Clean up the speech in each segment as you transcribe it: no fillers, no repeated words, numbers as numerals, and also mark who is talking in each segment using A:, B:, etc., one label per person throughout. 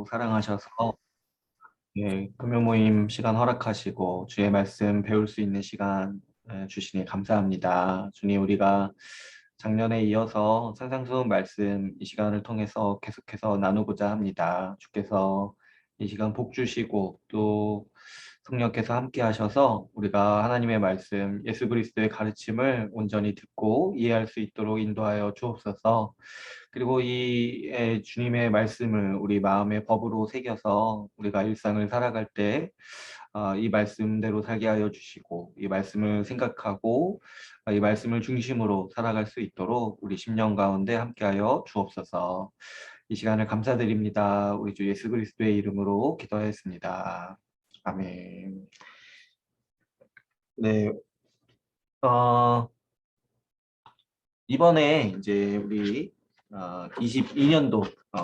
A: 사랑하셔서 금요 모임 시간 허락하시고 주의 말씀 배울 수 있는 시간 주시니 감사합니다. 주님, 우리가 작년에 이어서 산상수훈 말씀 이 시간을 통해서 계속해서 나누고자 합니다. 주께서 이 시간 복 주시고 또 성령께서 함께 하셔서 우리가 하나님의 말씀, 예수 그리스도의 가르침을 온전히 듣고 이해할 수 있도록 인도하여 주옵소서. 그리고 이 주님의 말씀을 우리 마음의 법으로 새겨서 우리가 일상을 살아갈 때 이 말씀대로 살게 하여 주시고, 이 말씀을 생각하고 이 말씀을 중심으로 살아갈 수 있도록 우리 심령 가운데 함께하여 주옵소서. 이 시간을 감사드립니다. 우리 주 예수 그리스도의 이름으로 기도하였습니다. 아멘. 네, 어, 이번에 이제 우리 22년도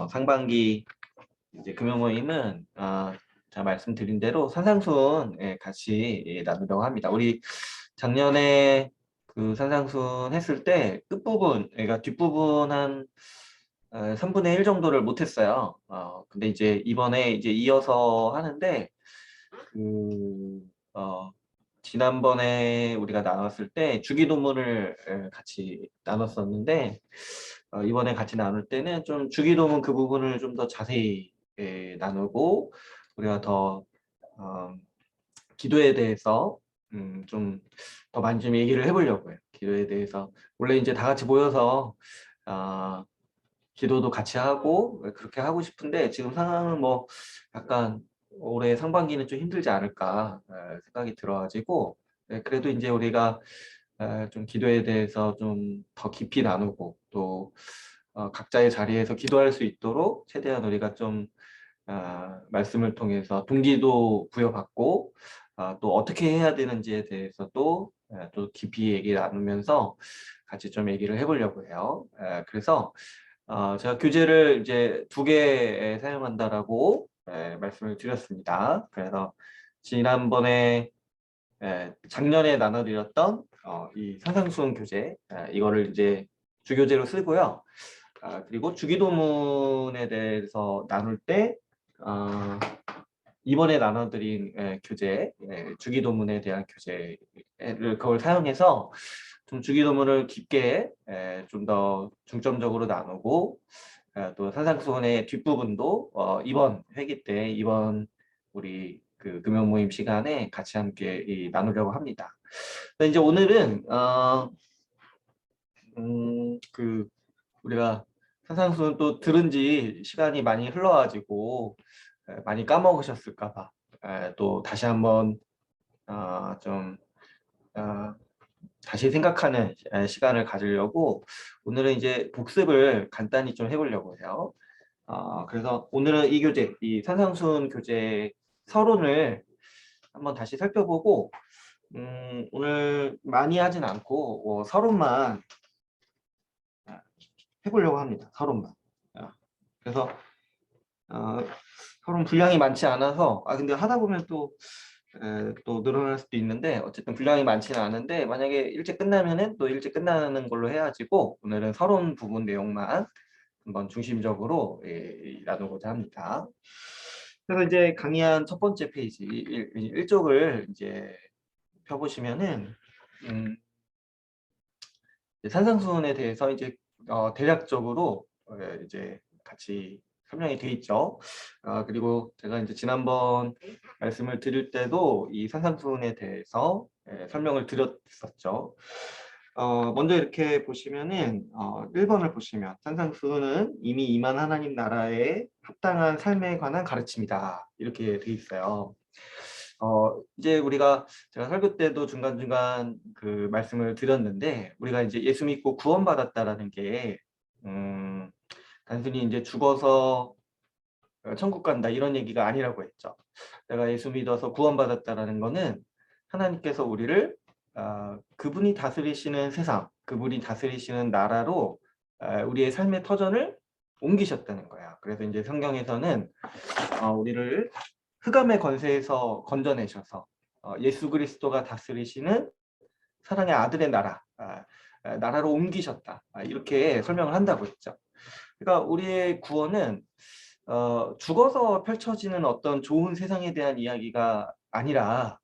A: 상반기 이제 금요 모임은 제가 말씀드린 대로 산상수훈 같이 나누려고 합니다. 우리 작년에 그 산상수훈 했을 때 끝부분, 그러니까 뒷부분 한 3분의 1 정도를 못했어요. 근데 이제 이번에 이제 이어서 하는데 그 지난번에 우리가 나눴을 때 주기도문을 같이 나눴었는데 이번에 같이 나눌 때는 좀 주기도문 그 부분을 좀 더 자세히 나누고 우리가 더 어, 기도에 대해서 좀 더 많이 좀 얘기를 해보려고요. 기도에 대해서 원래 이제 다 같이 모여서 기도도 같이 하고 그렇게 하고 싶은데 지금 상황은 뭐 약간 올해 상반기는 좀 힘들지 않을까 생각이 들어가지고 그래도 이제 우리가 좀 기도에 대해서 좀 더 깊이 나누고 또 각자의 자리에서 기도할 수 있도록 최대한 우리가 좀 말씀을 통해서 동기도 부여받고 또 어떻게 해야 되는지에 대해서 또 깊이 얘기 나누면서 같이 좀 얘기를 해보려고 해요. 그래서 제가 교재를 이제 2개 사용한다라고 말씀을 드렸습니다. 그래서 지난번에 작년에 나눠드렸던 이 산상수훈 교재 이거를 이제 주교재로 쓰고요. 그리고 주기도문에 대해서 나눌 때 이번에 나눠드린 교재, 주기도문에 대한 교재를 그걸 사용해서 좀 주기도문을 깊게 좀 더 중점적으로 나누고 또 산상수훈의 뒷부분도 이번 회기 때 이번 우리 그 금요 모임 시간에 같이 함께 나누려고 합니다. 근데 이제 오늘은 그 우리가 산상수훈 또 들은 지 시간이 많이 흘러가지고 많이 까먹으셨을까 봐 또 다시 한번 좀 다시 생각하는 시간을 가지려고 오늘은 이제 복습을 간단히 좀 해보려고 해요. 그래서 오늘은 이 교재, 이 산상수훈 교재 서론을 한번 다시 살펴보고 오늘 많이 하진 않고 서론만 해보려고 합니다. 서론만. 그래서 서론 분량이 많지 않아서 근데 하다 보면 또 늘어날 수도 있는데 어쨌든 분량이 많지는 않은데 만약에 일찍 끝나면은 또 일찍 끝나는 걸로 해가지고 오늘은 서론 부분 내용만 한번 중심적으로 나누고자 합니다. 그래서 이제 강의한 첫 번째 페이지 1쪽을 이제 펴보시면은 산상수훈에 대해서 이제 대략적으로 이제 같이 설명이 돼 있죠. 그리고 제가 이제 지난번 말씀을 드릴 때도 이 산상수훈에 대해서 설명을 드렸었죠. 먼저 이렇게 보시면은 1번을 보시면 산상수훈은 이미 임한 하나님 나라에 합당한 삶에 관한 가르침이다. 이렇게 돼 있어요. 이제 우리가 제가 설교 때도 중간중간 그 말씀을 드렸는데 우리가 이제 예수 믿고 구원받았다라는 게 단순히 이제 죽어서 천국 간다 이런 얘기가 아니라고 했죠. 내가 예수 믿어서 구원받았다라는 거는 하나님께서 우리를 그분이 다스리시는 세상, 그분이 다스리시는 나라로 우리의 삶의 터전을 옮기셨다는 거야. 그래서 이제 성경에서는 우리를 흑암의 권세에서 건져내셔서 예수 그리스도가 다스리시는 사랑의 아들의 나라, 나라로 옮기셨다. 이렇게 설명을 한다고 했죠. 그러니까 우리의 구원은 죽어서 펼쳐지는 어떤 좋은 세상에 대한 이야기가 아니라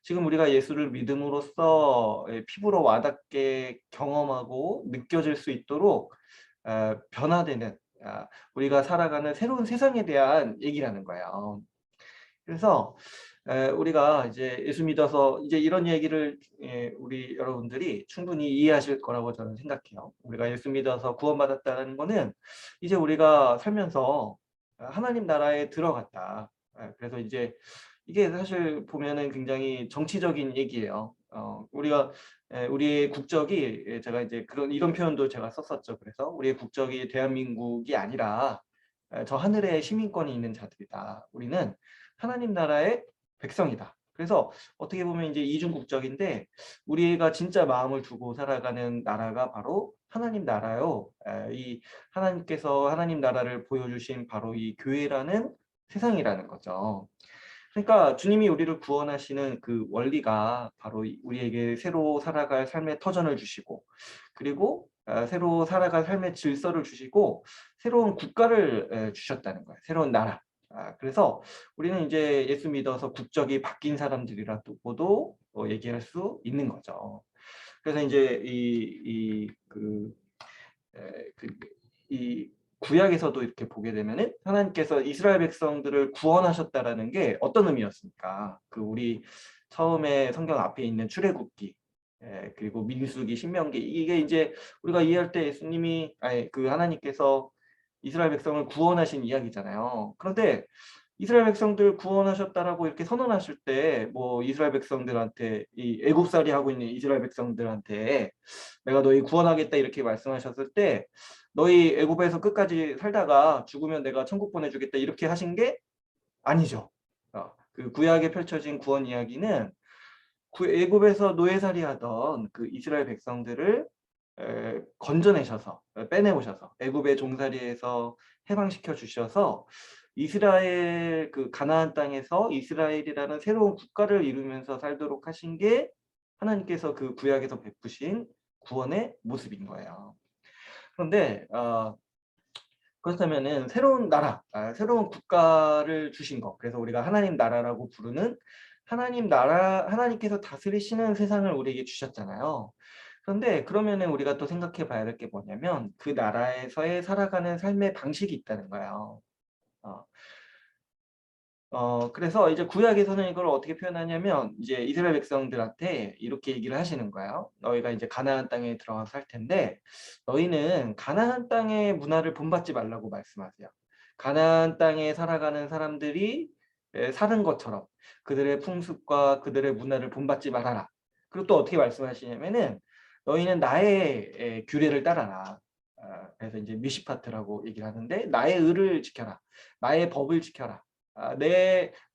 A: 지금 우리가 예수를 믿음으로써 피부로 와닿게 경험하고 느껴질 수 있도록 변화되는, 우리가 살아가는 새로운 세상에 대한 얘기라는 거예요. 그래서 우리가 이제 예수 믿어서 이제 이런 얘기를 우리 여러분들이 충분히 이해하실 거라고 저는 생각해요. 우리가 예수 믿어서 구원받았다는 거는 이제 우리가 살면서 하나님 나라에 들어갔다. 그래서 이제 이게 사실 보면은 굉장히 정치적인 얘기예요. 우리가 우리의 국적이, 제가 이제 이런 표현도 제가 썼었죠. 그래서 우리의 국적이 대한민국이 아니라 저 하늘에 시민권이 있는 자들이다. 우리는 하나님 나라의 백성이다. 그래서 어떻게 보면 이제 이중 국적인데 우리가 진짜 마음을 두고 살아가는 나라가 바로 하나님 나라요. 이 하나님께서 하나님 나라를 보여주신 바로 이 교회라는 세상이라는 거죠. 그러니까 주님이 우리를 구원하시는 그 원리가 바로 우리에게 새로 살아갈 삶의 터전을 주시고, 그리고 새로 살아갈 삶의 질서를 주시고 새로운 국가를 주셨다는 거예요. 새로운 나라. 그래서 우리는 이제 예수 믿어서 국적이 바뀐 사람들이라고도 얘기할 수 있는 거죠. 그래서 이제 이 구약에서도 이렇게 보게 되면은 하나님께서 이스라엘 백성들을 구원하셨다라는 게 어떤 의미였습니까? 그 우리 처음에 성경 앞에 있는 출애굽기, 그리고 민수기, 신명기, 이게 이제 우리가 이해할 때 예수님이, 아니 그 하나님께서 이스라엘 백성을 구원하신 이야기잖아요. 그런데 이스라엘 백성들 구원하셨다라고 이렇게 선언하실 때 뭐 이스라엘 백성들한테, 이 애국살이 하고 있는 이스라엘 백성들한테 내가 너희 구원하겠다 이렇게 말씀하셨을 때 너희 애굽에서 끝까지 살다가 죽으면 내가 천국 보내주겠다 이렇게 하신 게 아니죠. 그 구약에 펼쳐진 구원 이야기는 애굽에서 노예살이 하던 그 이스라엘 백성들을 건져내셔서, 빼내오셔서 애굽의 종살이에서 해방시켜 주셔서 이스라엘, 그 가나안 땅에서 이스라엘이라는 새로운 국가를 이루면서 살도록 하신 게 하나님께서 그 구약에서 베푸신 구원의 모습인 거예요. 그런데 그렇다면은 새로운 나라, 새로운 국가를 주신 것, 그래서 우리가 하나님 나라라고 부르는 하나님 나라, 하나님께서 다스리시는 세상을 우리에게 주셨잖아요. 그런데 그러면은 우리가 또 생각해 봐야 될 게 뭐냐면 그 나라에서의 살아가는 삶의 방식이 있다는 거예요. 어, 그래서 이제 구약에서는 이걸 어떻게 표현하냐면 이제 이스라엘 백성들한테 이렇게 얘기를 하시는 거예요. 너희가 이제 가나안 땅에 들어가서 살 텐데 너희는 가나안 땅의 문화를 본받지 말라고 말씀하세요. 가나안 땅에 살아가는 사람들이 사는 것처럼 그들의 풍습과 그들의 문화를 본받지 말아라. 그리고 또 어떻게 말씀하시냐면은 너희는 나의 규례를 따라라. 그래서 이제 미시파트라고 얘기를 하는데 나의 의를 지켜라. 나의 법을 지켜라.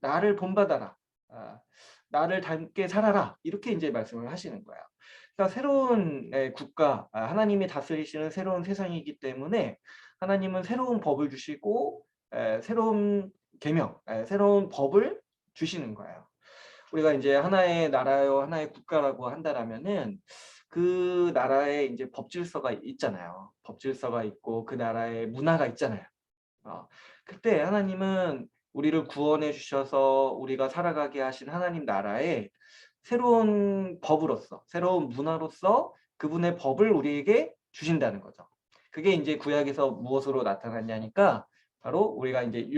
A: 나를 본받아라. 나를 닮게 살아라. 이렇게 이제 말씀을 하시는 거예요. 그러니까 새로운 국가, 하나님이 다스리시는 새로운 세상이기 때문에 하나님은 새로운 법을 주시고 새로운 계명, 새로운 법을 주시는 거예요. 우리가 이제 하나의 나라요, 하나의 국가라고 한다라면은 그 나라에 이제 법 질서가 있잖아요. 법 질서가 있고 그 나라의 문화가 있잖아요. 어, 그때 하나님은 우리를 구원해 주셔서 우리가 살아가게 하신 하나님 나라에 새로운 법으로서, 새로운 문화로서 그분의 법을 우리에게 주신다는 거죠. 그게 이제 구약에서 무엇으로 나타났냐니까 바로 우리가 이제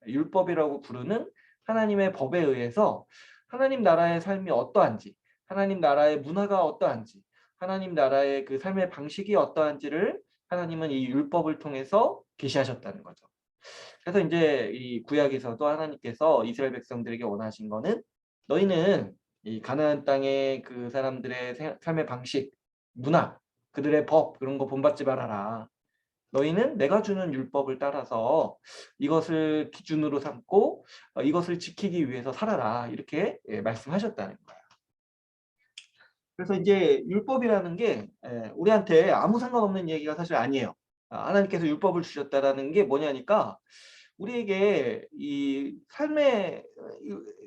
A: 율법이라고 부르는 하나님의 법에 의해서 하나님 나라의 삶이 어떠한지, 하나님 나라의 문화가 어떠한지, 하나님 나라의 그 삶의 방식이 어떠한지를 하나님은 이 율법을 통해서 계시하셨다는 거죠. 그래서 이제 이 구약에서도 하나님께서 이스라엘 백성들에게 원하신 거는 너희는 이 가나안 땅의 그 사람들의 삶의 방식, 문화, 그들의 법 그런 거 본받지 말아라. 너희는 내가 주는 율법을 따라서 이것을 기준으로 삼고 이것을 지키기 위해서 살아라. 이렇게 말씀하셨다는 거예요. 그래서 이제 율법이라는 게 우리한테 아무 상관없는 얘기가 사실 아니에요. 하나님께서 율법을 주셨다라는 게 뭐냐니까 우리에게 이 삶의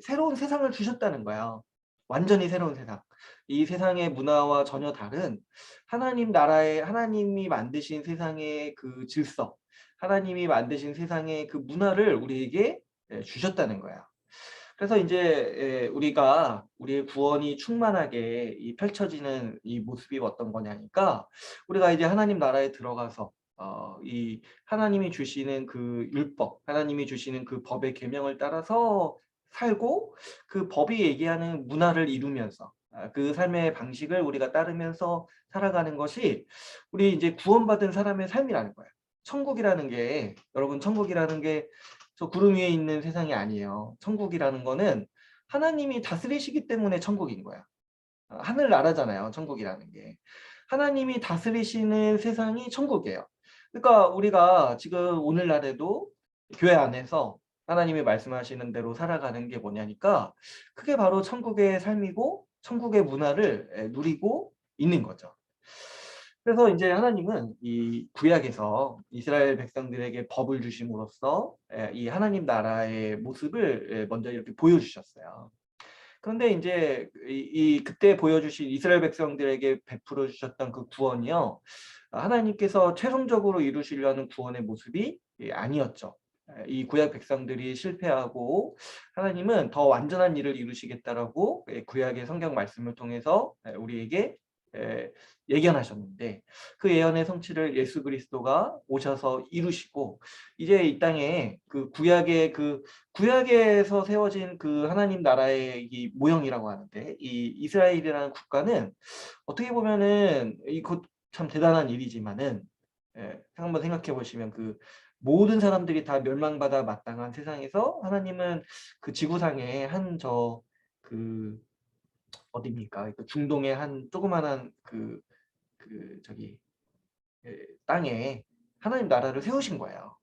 A: 새로운 세상을 주셨다는 거야. 완전히 새로운 세상. 이 세상의 문화와 전혀 다른 하나님 나라의, 하나님이 만드신 세상의 그 질서, 하나님이 만드신 세상의 그 문화를 우리에게 주셨다는 거야. 그래서 이제 우리가 우리의 구원이 충만하게 펼쳐지는 이 모습이 어떤 거냐니까 우리가 이제 하나님 나라에 들어가서 이 하나님이 주시는 그 율법, 하나님이 주시는 그 법의 계명을 따라서 살고 그 법이 얘기하는 문화를 이루면서 그 삶의 방식을 우리가 따르면서 살아가는 것이 우리 이제 구원받은 사람의 삶이라는 거예요. 천국이라는 게 여러분 천국이라는 게 저 구름 위에 있는 세상이 아니에요. 천국이라는 거는 하나님이 다스리시기 때문에 천국인 거야. 하늘나라잖아요. 천국이라는 게. 하나님이 다스리시는 세상이 천국이에요. 그러니까 우리가 지금 오늘날에도 교회 안에서 하나님이 말씀하시는 대로 살아가는 게 뭐냐니까 그게 바로 천국의 삶이고 천국의 문화를 누리고 있는 거죠. 그래서 이제 하나님은 이 구약에서 이스라엘 백성들에게 법을 주심으로써 이 하나님 나라의 모습을 먼저 이렇게 보여주셨어요. 그런데 이제 그때 보여주신 이스라엘 백성들에게 베풀어 주셨던 그 구원이요. 하나님께서 최종적으로 이루시려는 구원의 모습이 아니었죠. 이 구약 백성들이 실패하고 하나님은 더 완전한 일을 이루시겠다라고 구약의 성경 말씀을 통해서 우리에게 예견하셨는데 그 예언의 성취를 예수 그리스도가 오셔서 이루시고 이제 이 땅에 그 구약에서 세워진 그 하나님 나라의 이 모형이라고 하는데 이 이스라엘이라는 국가는 어떻게 보면은 이거 참 대단한 일이지만은 한번 생각해 보시면 그 모든 사람들이 다 멸망받아 마땅한 세상에서 하나님은 그 지구상의 한 그 어디입니까? 그 중동의 한 조그만한 저기 땅에 하나님 나라를 세우신 거예요.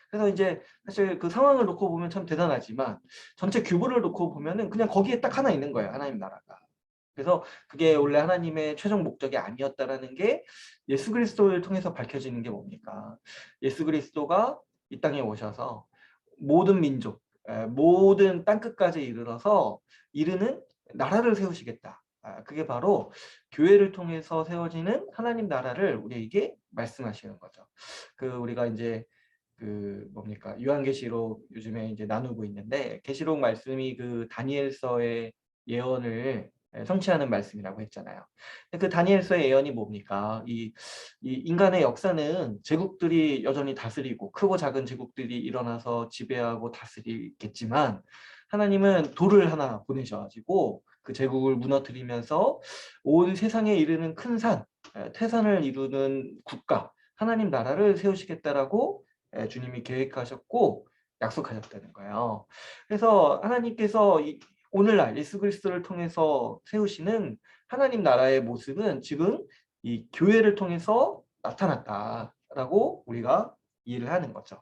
A: 그래서 이제 사실 그 상황을 놓고 보면 참 대단하지만 전체 규모를 놓고 보면은 그냥 거기에 딱 하나 있는 거예요. 하나님 나라가. 그래서 그게 원래 하나님의 최종 목적이 아니었다라는 게 예수 그리스도를 통해서 밝혀지는 게 뭡니까? 예수 그리스도가 이 땅에 오셔서 모든 민족, 모든 땅끝까지 이르러서 이르는 나라를 세우시겠다. 그게 바로 교회를 통해서 세워지는 하나님 나라를 우리에게 말씀하시는 거죠. 그 우리가 이제 그 뭡니까 요한계시록 요즘에 이제 나누고 있는데 계시록 말씀이 그 다니엘서의 예언을 성취하는 말씀이라고 했잖아요. 근데 그 다니엘서의 예언이 뭡니까? 이 인간의 역사는 제국들이 여전히 다스리고 크고 작은 제국들이 일어나서 지배하고 다스리겠지만 하나님은 돌을 하나 보내셔가지고 그 제국을 무너뜨리면서 온 세상에 이르는 큰 산, 태산을 이루는 국가, 하나님 나라를 세우시겠다라고 주님이 계획하셨고 약속하셨다는 거예요. 그래서 하나님께서 오늘날 예수 그리스도를 통해서 세우시는 하나님 나라의 모습은 지금 이 교회를 통해서 나타났다라고 우리가 이해를 하는 거죠.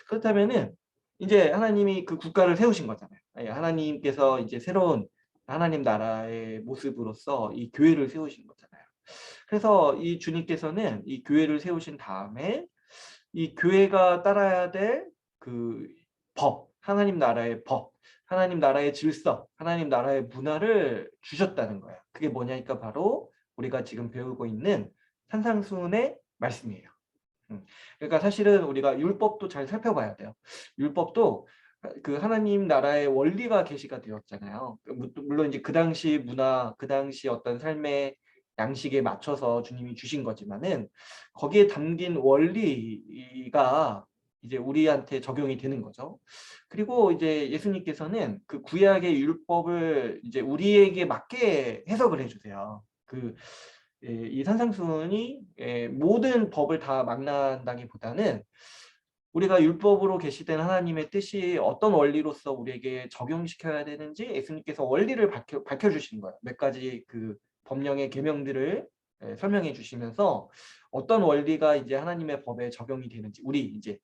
A: 그렇다면은 이제 하나님이 그 국가를 세우신 거잖아요. 하나님께서 이제 새로운 하나님 나라의 모습으로서 이 교회를 세우신 거잖아요. 그래서 이 주님께서는 이 교회를 세우신 다음에 이 교회가 따라야 될 그 법, 하나님 나라의 법, 하나님 나라의 질서, 하나님 나라의 문화를 주셨다는 거예요. 그게 뭐냐니까 바로 우리가 지금 배우고 있는 산상수훈의 말씀이에요. 그러니까 사실은 우리가 율법도 잘 살펴봐야 돼요. 율법도 그 하나님 나라의 원리가 계시가 되었잖아요. 물론 이제 그 당시 문화, 그 당시 어떤 삶의 양식에 맞춰서 주님이 주신 거지만은 거기에 담긴 원리가 이제 우리한테 적용이 되는 거죠. 그리고 이제 예수님께서는 그 구약의 율법을 이제 우리에게 맞게 해석을 해주세요. 이 산상수훈이 모든 법을 다 망라한다기보다는 우리가 율법으로 계시된 하나님의 뜻이 어떤 원리로서 우리에게 적용시켜야 되는지 예수님께서 원리를 밝혀주시는 거예요. 몇 가지 그 법령의 계명들을 설명해 주시면서 어떤 원리가 이제 하나님의 법에 적용이 되는지 우리 이제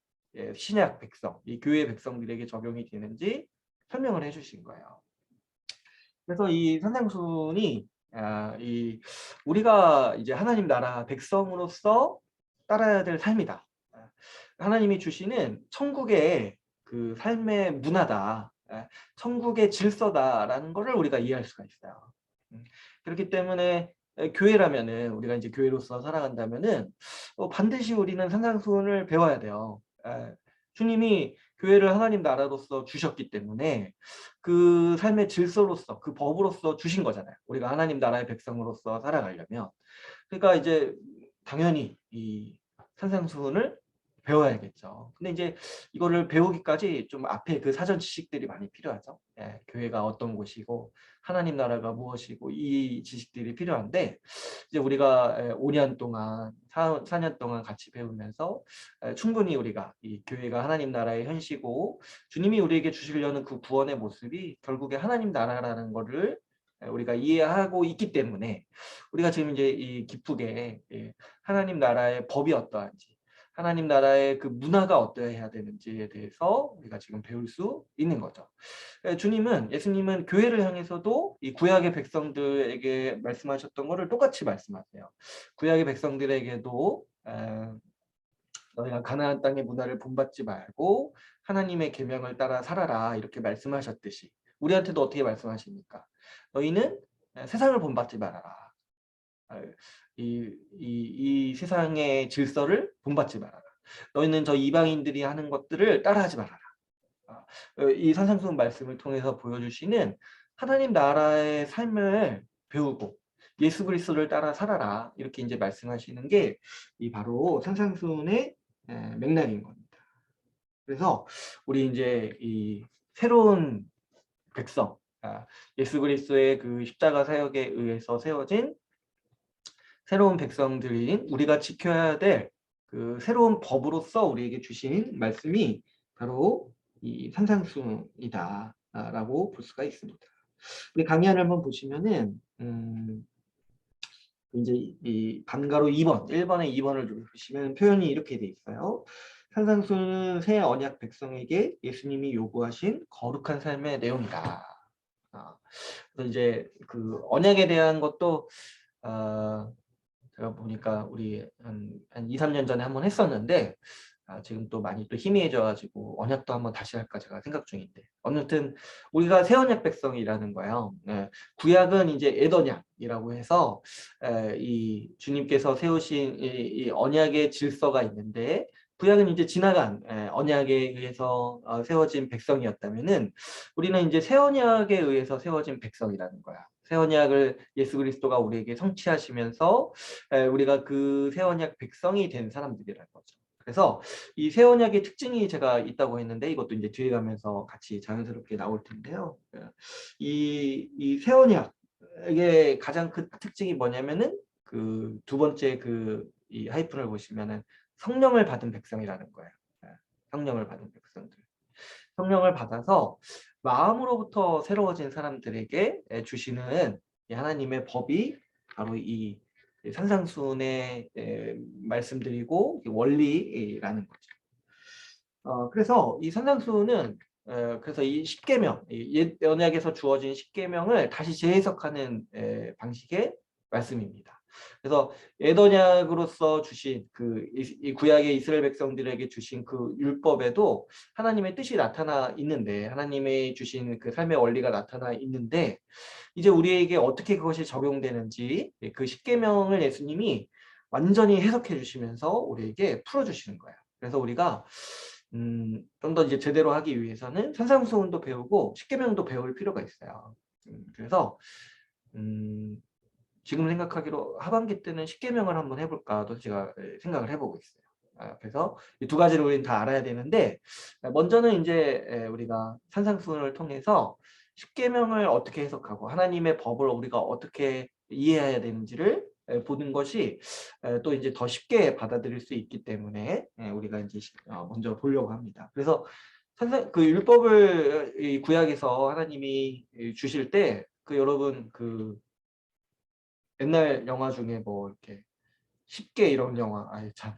A: 신약 백성, 이 교회 백성들에게 적용이 되는지 설명을 해주신 거예요. 그래서 이 산상순이 우리가 이제 하나님 나라 백성으로서 따라야 될 삶이다. 하나님이 주시는 천국의 그 삶의 문화다. 천국의 질서다라는 것을 우리가 이해할 수가 있어요. 그렇기 때문에 교회라면은 우리가 이제 교회로서 살아간다면은 반드시 우리는 산상수훈을 배워야 돼요. 주님이 교회를 하나님 나라로서 주셨기 때문에 그 삶의 질서로서 그 법으로서 주신 거잖아요. 우리가 하나님 나라의 백성으로서 살아가려면. 그러니까 이제 당연히 이 산상수훈을 배워야겠죠. 근데 이제 이거를 배우기까지 좀 앞에 그 사전 지식들이 많이 필요하죠. 교회가 어떤 곳이고 하나님 나라가 무엇이고 이 지식들이 필요한데 이제 우리가 5년 동안 4년 동안 같이 배우면서 충분히 우리가 이 교회가 하나님 나라의 현시고 주님이 우리에게 주시려는 그 구원의 모습이 결국에 하나님 나라라는 거를 우리가 이해하고 있기 때문에 우리가 지금 이제 이 기쁘게 하나님 나라의 법이 어떠한지 하나님 나라의 그 문화가 어떠해야 되는지에 대해서 우리가 지금 배울 수 있는 거죠. 예수님은 교회를 향해서도 이 구약의 백성들에게 말씀하셨던 것을 똑같이 말씀하세요. 구약의 백성들에게도 너희가 가나안 땅의 문화를 본받지 말고 하나님의 계명을 따라 살아라 이렇게 말씀하셨듯이 우리한테도 어떻게 말씀하십니까? 너희는 세상을 본받지 말아라. 이 세상의 질서를 본받지 말아라. 너희는 저 이방인들이 하는 것들을 따라하지 말아라. 이 산상수훈 말씀을 통해서 보여주시는 하나님 나라의 삶을 배우고 예수 그리스도를 따라 살아라 이렇게 이제 말씀하시는 게 이 바로 산상수훈의 맥락인 겁니다. 그래서 우리 이제 이 새로운 백성, 예수 그리스도의 그 십자가 사역에 의해서 세워진 새로운 백성들인 우리가 지켜야 될 그 새로운 법으로서 우리에게 주신 말씀이 바로 이 산상수훈이다라고 볼 수가 있습니다. 우리 강의안을 한번 보시면은 이제 이 반가로 2번, 1번에 2번을 보시면 표현이 이렇게 돼 있어요. 산상수훈은 새 언약 백성에게 예수님이 요구하신 거룩한 삶의 내용이다. 그래서 이제 그 언약에 대한 것도 제가 보니까 우리 한 2, 3년 전에 한번 했었는데 지금 또 많이 또 희미해져가지고 언약도 한번 다시 할까 제가 생각 중인데 어쨌든 우리가 새 언약 백성이라는 거예요. 구약은 이제 옛언약이라고 해서 이 주님께서 세우신 이 언약의 질서가 있는데 구약은 이제 지나간 언약에 의해서 세워진 백성이었다면은 우리는 이제 새 언약에 의해서 세워진 백성이라는 거야. 새 언약을 예수 그리스도가 우리에게 성취하시면서 우리가 그 새 언약 백성이 된 사람들이라는 거죠. 그래서 이 새 언약의 특징이 제가 있다고 했는데 이것도 이제 뒤에 가면서 같이 자연스럽게 나올 텐데요. 이 새 언약의 가장 큰 특징이 뭐냐면은 그 두 번째 그 이 하이픈을 보시면은 성령을 받은 백성이라는 거예요. 성령을 받은 백성들. 성령을 받아서 마음으로부터 새로워진 사람들에게 주시는 하나님의 법이 바로 이 산상수훈의 말씀드리고 원리라는 거죠. 그래서 이 산상수훈은 그래서 이 십계명, 옛 언약에서 주어진 십계명을 다시 재해석하는 방식의 말씀입니다. 그래서 옛 언약으로서 주신 이 구약의 이스라엘 백성들에게 주신 그 율법에도 하나님의 뜻이 나타나 있는데 하나님의 주신 그 삶의 원리가 나타나 있는데 이제 우리에게 어떻게 그것이 적용되는지 그 십계명을 예수님이 완전히 해석해 주시면서 우리에게 풀어주시는 거예요. 그래서 우리가 좀 더 이제 제대로 하기 위해서는 산상수훈도 배우고 십계명도 배울 필요가 있어요. 그래서 지금 생각하기로 하반기 때는 십계명을 한번 해볼까도 제가 생각을 해보고 있어요. 그래서 이 두 가지를 우리는 다 알아야 되는데 먼저는 이제 우리가 산상수훈을 통해서 십계명을 어떻게 해석하고 하나님의 법을 우리가 어떻게 이해해야 되는지를 보는 것이 또 이제 더 쉽게 받아들일 수 있기 때문에 우리가 이제 먼저 보려고 합니다. 그래서 그 율법을 이 구약에서 하나님이 주실 때 여러분 그 옛날 영화 중에 뭐 이렇게 쉽게 이런 영화 아예 참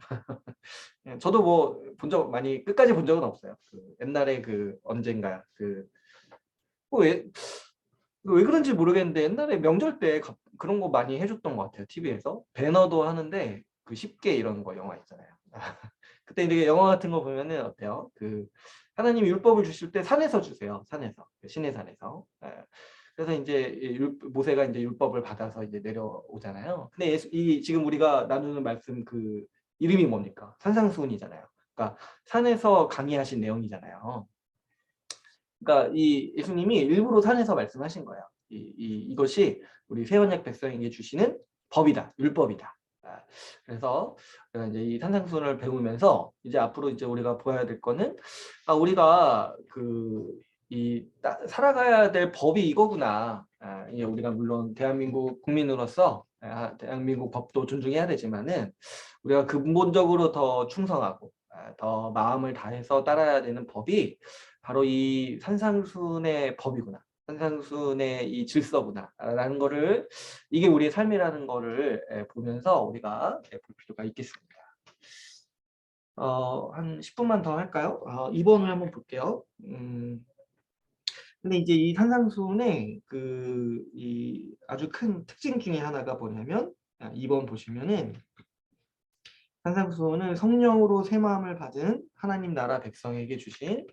A: 저도 뭐 본 적 많이 끝까지 본 적은 없어요. 그 옛날에 그 언젠가 왜, 왜 그런지 모르겠는데 옛날에 명절 때 그런 거 많이 해줬던 것 같아요. TV에서 배너도 하는데 그 쉽게 이런 거 영화 있잖아요. 그때 이렇게 영화 같은 거 보면은 어때요? 그 하나님이 율법을 주실 때 산에서 주세요. 산에서 신의 산에서. 그래서 이제 모세가 이제 율법을 받아서 이제 내려오잖아요. 근데 이 지금 우리가 나누는 말씀 그 이름이 뭡니까? 산상수훈이잖아요. 그러니까 산에서 강의하신 내용이잖아요. 그러니까 이 예수님이 일부러 산에서 말씀하신 거예요. 이것이 우리 새 언약 백성에게 주시는 법이다, 율법이다. 그래서 이제 이 산상수훈을 배우면서 이제 앞으로 이제 우리가 보아야 될 거는 우리가 살아가야 될 법이 이거구나. 이게 우리가 물론 대한민국 국민으로서 대한민국 법도 존중해야 되지만은 우리가 근본적으로 더 충성하고 더 마음을 다해서 따라야 되는 법이 바로 이 산상수훈의 법이구나. 산상수훈의 이 질서구나라는 거를 이게 우리의 삶이라는 거를 보면서 우리가 볼 필요가 있겠습니다. 한 10분만 더 할까요? 2번을 한번 볼게요. 근데 이제 이 산상수훈의 이 아주 큰 특징 중에 하나가 뭐냐면 2번 보시면은 산상수훈은 성령으로 새 마음을 받은 하나님 나라 백성에게 주신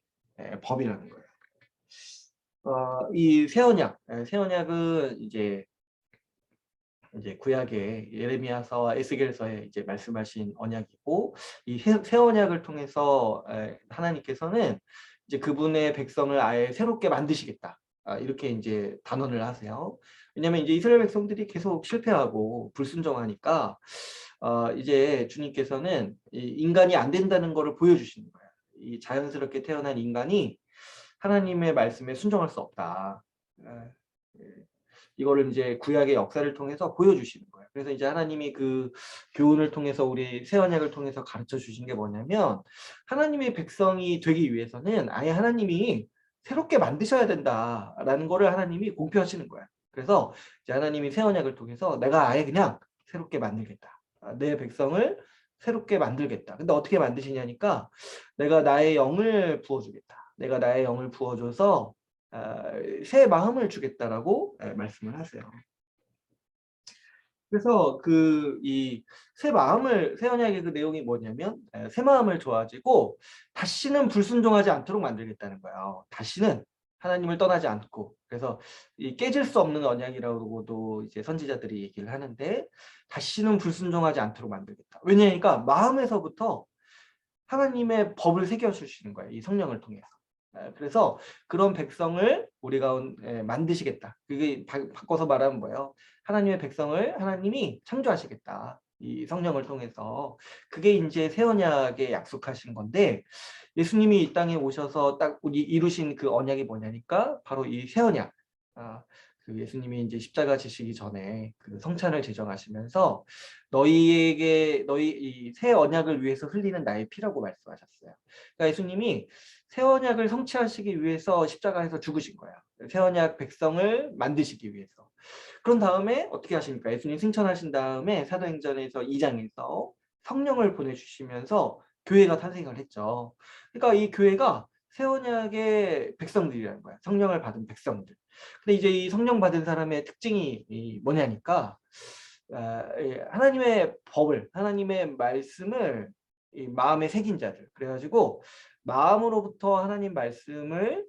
A: 법이라는 거예요. 이 새 언약은 이제 구약의 예레미야서와 에스겔서에 이제 말씀하신 언약이고 이 새 언약을 통해서 하나님께서는 이제 그분의 백성을 아예 새롭게 만드시겠다. 이렇게 이제 단언을 하세요. 왜냐하면 이제 이스라엘 백성들이 계속 실패하고 불순종하니까 이제 주님께서는 이 인간이 안 된다는 것을 보여주시는 거예요. 이 자연스럽게 태어난 인간이 하나님의 말씀에 순종할 수 없다. 이거를 이제 구약의 역사를 통해서 보여주시는 거예요. 그래서 이제 하나님이 그 교훈을 통해서 우리 새 언약을 통해서 가르쳐 주신 게 뭐냐면 하나님의 백성이 되기 위해서는 아예 하나님이 새롭게 만드셔야 된다라는 거를 하나님이 공표하시는 거예요. 그래서 이제 하나님이 새 언약을 통해서 내가 아예 그냥 새롭게 만들겠다. 내 백성을 새롭게 만들겠다. 근데 어떻게 만드시냐니까 내가 나의 영을 부어주겠다. 내가 나의 영을 부어줘서 새 마음을 주겠다라고 말씀을 하세요. 그래서 이 새 언약의 그 내용이 뭐냐면 새 마음을 줘가지고 다시는 불순종하지 않도록 만들겠다는 거예요. 다시는 하나님을 떠나지 않고. 그래서 이 깨질 수 없는 언약이라고도 이제 선지자들이 얘기를 하는데 다시는 불순종하지 않도록 만들겠다. 왜냐니까 마음에서부터 하나님의 법을 새겨주시는 거예요. 이 성령을 통해서. 그래서 그런 백성을 우리가 만드시겠다. 그게 바꿔서 말하면 뭐예요? 하나님의 백성을 하나님이 창조하시겠다. 이 성령을 통해서. 그게 이제 새 언약에 약속하신 건데 예수님이 이 땅에 오셔서 딱 이루신 그 언약이 뭐냐니까 바로 이 새 언약. 그 예수님이 이제 십자가 지시기 전에 그 성찬을 제정하시면서 너희 이 새 언약을 위해서 흘리는 나의 피라고 말씀하셨어요. 그러니까 예수님이 새 언약을 성취하시기 위해서 십자가에서 죽으신 거야. 새 언약 백성을 만드시기 위해서. 그런 다음에 어떻게 하십니까? 예수님 승천하신 다음에 사도행전에서 2장에서 성령을 보내주시면서 교회가 탄생을 했죠. 그러니까 이 교회가 새 언약의 백성들이라는 거야. 성령을 받은 백성들. 근데 이제 이 성령 받은 사람의 특징이 뭐냐니까 하나님의 법을, 하나님의 말씀을 이 마음에 새긴 자들. 그래가지고 마음으로부터 하나님 말씀을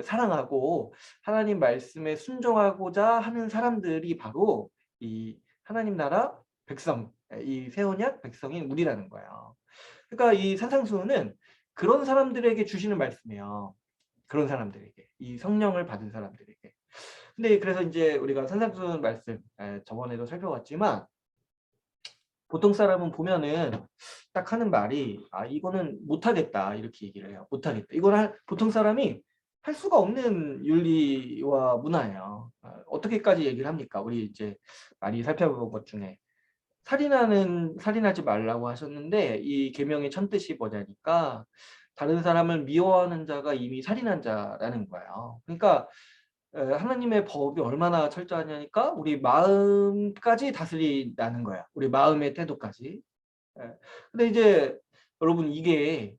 A: 사랑하고 하나님 말씀에 순종하고자 하는 사람들이 바로 이 하나님 나라 백성, 이 새 언약 백성인 우리라는 거예요. 그러니까 이 산상수훈은 그런 사람들에게 주시는 말씀이에요. 그런 사람들에게, 이 성령을 받은 사람들에게. 근데 그래서 이제 우리가 산상수훈 말씀 저번에도 살펴봤지만 보통 사람은 보면은 딱 하는 말이 이거는 못하겠다 이렇게 얘기를 해요. 못하겠다. 이거는 보통 사람이 할 수가 없는 윤리와 문화예요. 어떻게까지 얘기를 합니까? 우리 이제 많이 살펴본 것 중에 살인하지 말라고 하셨는데 이 계명의 첫 뜻이 뭐냐니까 다른 사람을 미워하는 자가 이미 살인한 자라는 거예요. 그러니까 하나님의 법이 얼마나 철저하냐니까 우리 마음까지 다스린다는 거야. 우리 마음의 태도까지. 근데 이제 여러분 이게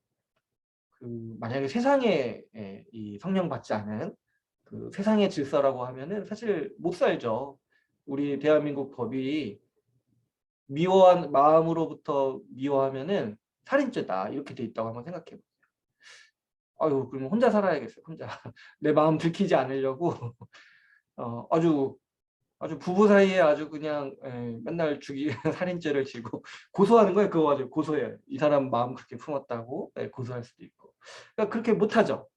A: 만약에 세상에 이 성령 받지 않은 그 세상의 질서라고 하면은 사실 못 살죠. 우리 대한민국 법이 미워한 마음으로부터 미워하면은 살인죄다 이렇게 돼 있다고 한번 생각해 보세요. 아유 그럼 혼자 살아야겠어요. 혼자 내 마음 들키지 않으려고 아주 부부 사이에 아주 그냥 맨날 살인죄를 지고 고소하는 거예요. 그거 가지고 고소해요. 이 사람 마음 그렇게 품었다고 고소할 수도 있고. 그러니까 그렇게 못하죠.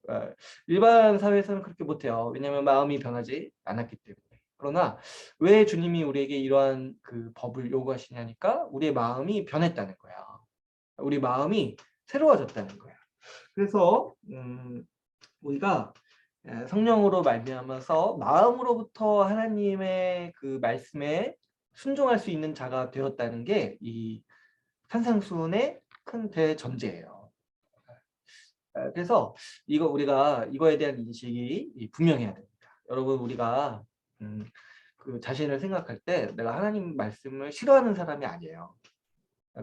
A: 일반 사회에서는 그렇게 못해요. 왜냐하면 마음이 변하지 않았기 때문에. 그러나 왜 주님이 우리에게 이러한 그 법을 요구하시냐니까 우리의 마음이 변했다는 거야. 우리 마음이 새로워졌다는 거야. 그래서 우리가 성령으로 말미암아서 마음으로부터 하나님의 그 말씀에 순종할 수 있는 자가 되었다는 게 이 산상수훈의 큰 대전제예요. 그래서 우리가 이거에 대한 인식이 분명해야 됩니다. 여러분 우리가 그 자신을 생각할 때 내가 하나님 말씀을 싫어하는 사람이 아니에요.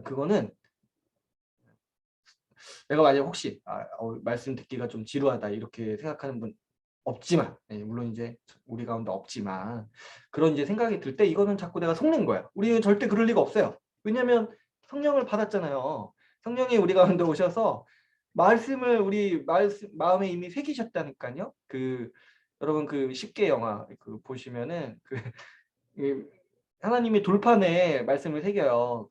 A: 그거는 내가 만약 혹시 말씀 듣기가 좀 지루하다 이렇게 생각하는 분 없지만 물론 이제 우리 가운데 없지만 그런 이제 생각이 들 때 이거는 자꾸 내가 속는 거야. 우리는 절대 그럴 리가 없어요. 왜냐하면 성령을 받았잖아요. 성령이 우리 가운데 오셔서 말씀을 우리 마음에 이미 새기셨다니까요. 여러분 그 십계 영화 보시면은 하나님이 돌판에 말씀을 새겨요.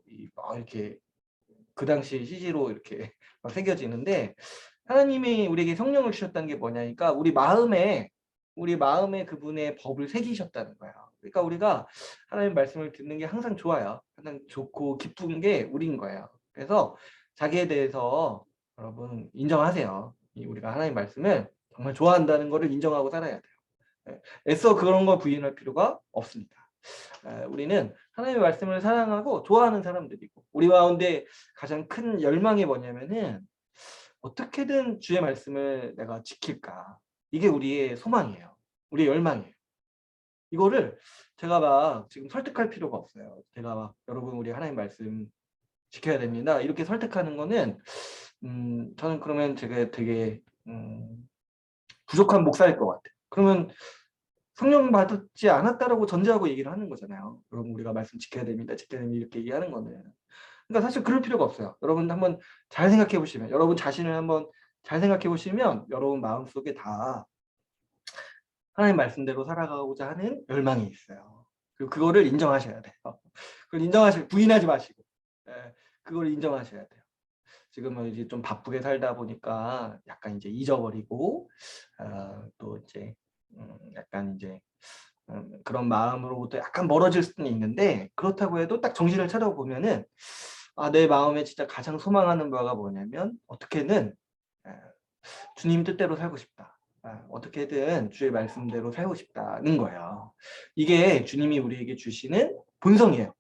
A: 이렇게 그 당시 CG로 이렇게 막 새겨지는데 하나님이 우리에게 성령을 주셨다는 게 뭐냐니까 우리 마음에 그분의 법을 새기셨다는 거예요. 그러니까 우리가 하나님 말씀을 듣는 게 항상 좋아요. 항상 좋고 기쁜 게 우리인 거예요. 그래서 자기에 대해서 여러분 인정하세요. 우리가 하나님 말씀을 정말 좋아한다는 것을 인정하고 살아야 돼요. 애써 그런 거 부인할 필요가 없습니다. 우리는 하나님의 말씀을 사랑하고 좋아하는 사람들이고 우리 가운데 가장 큰 열망이 뭐냐면은 어떻게든 주의 말씀을 내가 지킬까. 이게 우리의 소망이에요. 우리의 열망이에요. 이거를 제가 막 지금 설득할 필요가 없어요. 제가 막 여러분 우리 하나님 말씀 지켜야 됩니다. 이렇게 설득하는 거는 저는 그러면 제가 되게 부족한 목사일 것 같아요. 그러면 성령 받지 않았다라고 전제하고 얘기를 하는 거잖아요. 그럼 우리가 말씀 지켜야 됩니다. 지켜야 됩니다. 이렇게 얘기하는 거는. 그러니까 사실 그럴 필요가 없어요. 여러분 한번 잘 생각해 보시면, 여러분 자신을 한번 잘 생각해 보시면 여러분 마음속에 다 하나님 말씀대로 살아가고자 하는 열망이 있어요. 그리고 그거를 인정하셔야 돼요. 그걸 부인하지 마시고, 그걸 인정하셔야 돼요. 지금은 이제 좀 바쁘게 살다 보니까 약간 이제 잊어버리고, 또 이제 약간 이제 그런 마음으로부터 약간 멀어질 수는 있는데 그렇다고 해도 딱 정신을 차려보면은 내 마음에 진짜 가장 소망하는 바가 뭐냐면 어떻게든 주님 뜻대로 살고 싶다. 어떻게든 주의 말씀대로 살고 싶다는 거예요. 이게 주님이 우리에게 주시는 본성이에요.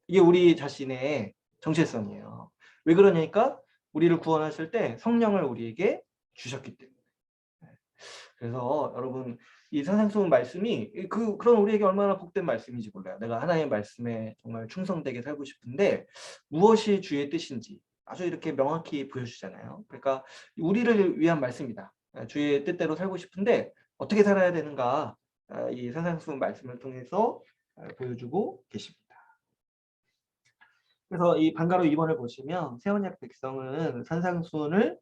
A: 이게 우리 자신의 정체성이에요. 왜 그러냐니까 우리를 구원하실 때 성령을 우리에게 주셨기 때문에. 그래서 여러분 이 산상수훈 말씀이 그런 우리에게 얼마나 복된 말씀인지 몰라요. 내가 하나님의 말씀에 정말 충성되게 살고 싶은데 무엇이 주의 뜻인지 아주 이렇게 명확히 보여주잖아요. 그러니까 우리를 위한 말씀이다. 주의 뜻대로 살고 싶은데 어떻게 살아야 되는가 이 산상수훈 말씀을 통해서 보여주고 계십니다. 그래서 이 방가로 2번을 보시면 새 언약 백성은 산상수훈을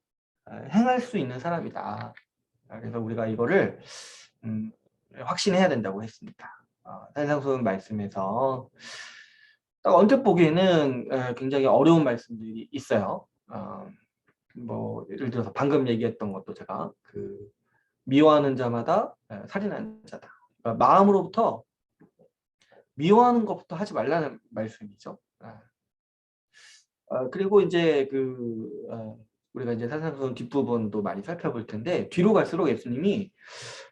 A: 행할 수 있는 사람이다. 그래서 우리가 이거를 확신해야 된다고 했습니다. 산상수훈 말씀에서 딱 언뜻 보기에는 굉장히 어려운 말씀들이 있어요. 뭐 예를 들어서 방금 얘기했던 것도 제가 미워하는 자마다 살인하는 자다. 그러니까 마음으로부터 미워하는 것부터 하지 말라는 말씀이죠. 그리고 이제 우리가 이제 산상수훈 뒷부분도 많이 살펴볼 텐데 뒤로 갈수록 예수님이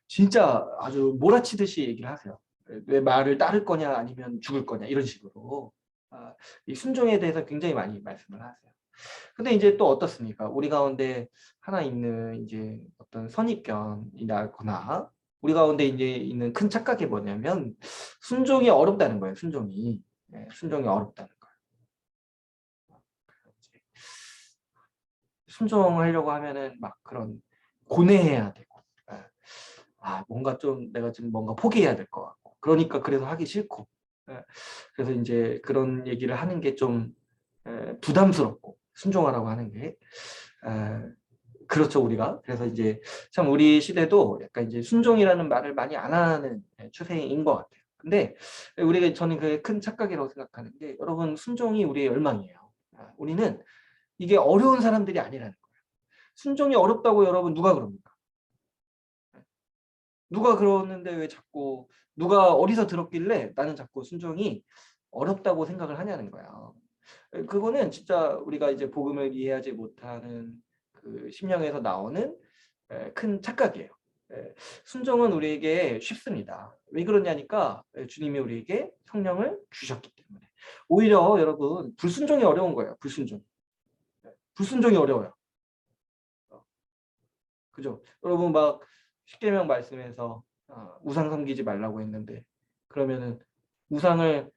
A: 진짜 아주 몰아치듯이 얘기를 하세요. 왜 말을 따를 거냐 아니면 죽을 거냐 이런 식으로 이 순종에 대해서 굉장히 많이 말씀을 하세요. 근데 이제 또 어떻습니까? 우리 가운데 하나 있는 이제 어떤 선입견이 나거나 우리 가운데 이제 있는 큰 착각이 뭐냐면 순종이 어렵다는 거예요. 순종이 어렵다는 거예요. 순종하려고 하면은 막 그런 고뇌해야 되고, 뭔가 좀 내가 지금 뭔가 포기해야 될 것 같고, 그러니까 그래서 하기 싫고, 그래서 이제 그런 얘기를 하는 게 좀 부담스럽고 순종하라고 하는 게 그렇죠, 우리가. 그래서 이제 참 우리 시대도 약간 이제 순종이라는 말을 많이 안 하는 추세인 것 같아요. 근데 우리가 저는 그게 큰 착각이라고 생각하는 게 여러분 순종이 우리의 열망이에요. 우리는 이게 어려운 사람들이 아니라는 거예요. 순종이 어렵다고 여러분 누가 그럽니까? 누가 그러는데 왜 자꾸 누가 어디서 들었길래 나는 자꾸 순종이 어렵다고 생각을 하냐는 거야. 그거는 진짜 우리가 이제 복음을 이해하지 못하는 그 심령에서 나오는 큰 착각이에요. 순종은 우리에게 쉽습니다. 왜 그러냐니까 주님이 우리에게 성령을 주셨기 때문에. 오히려 여러분 불순종이 어려운 거예요. 불순종. 불순종이 어려워요. 그죠? 여러분 막 십계명 말씀에서 우상 섬기지 말라고 했는데 그러면은 우상을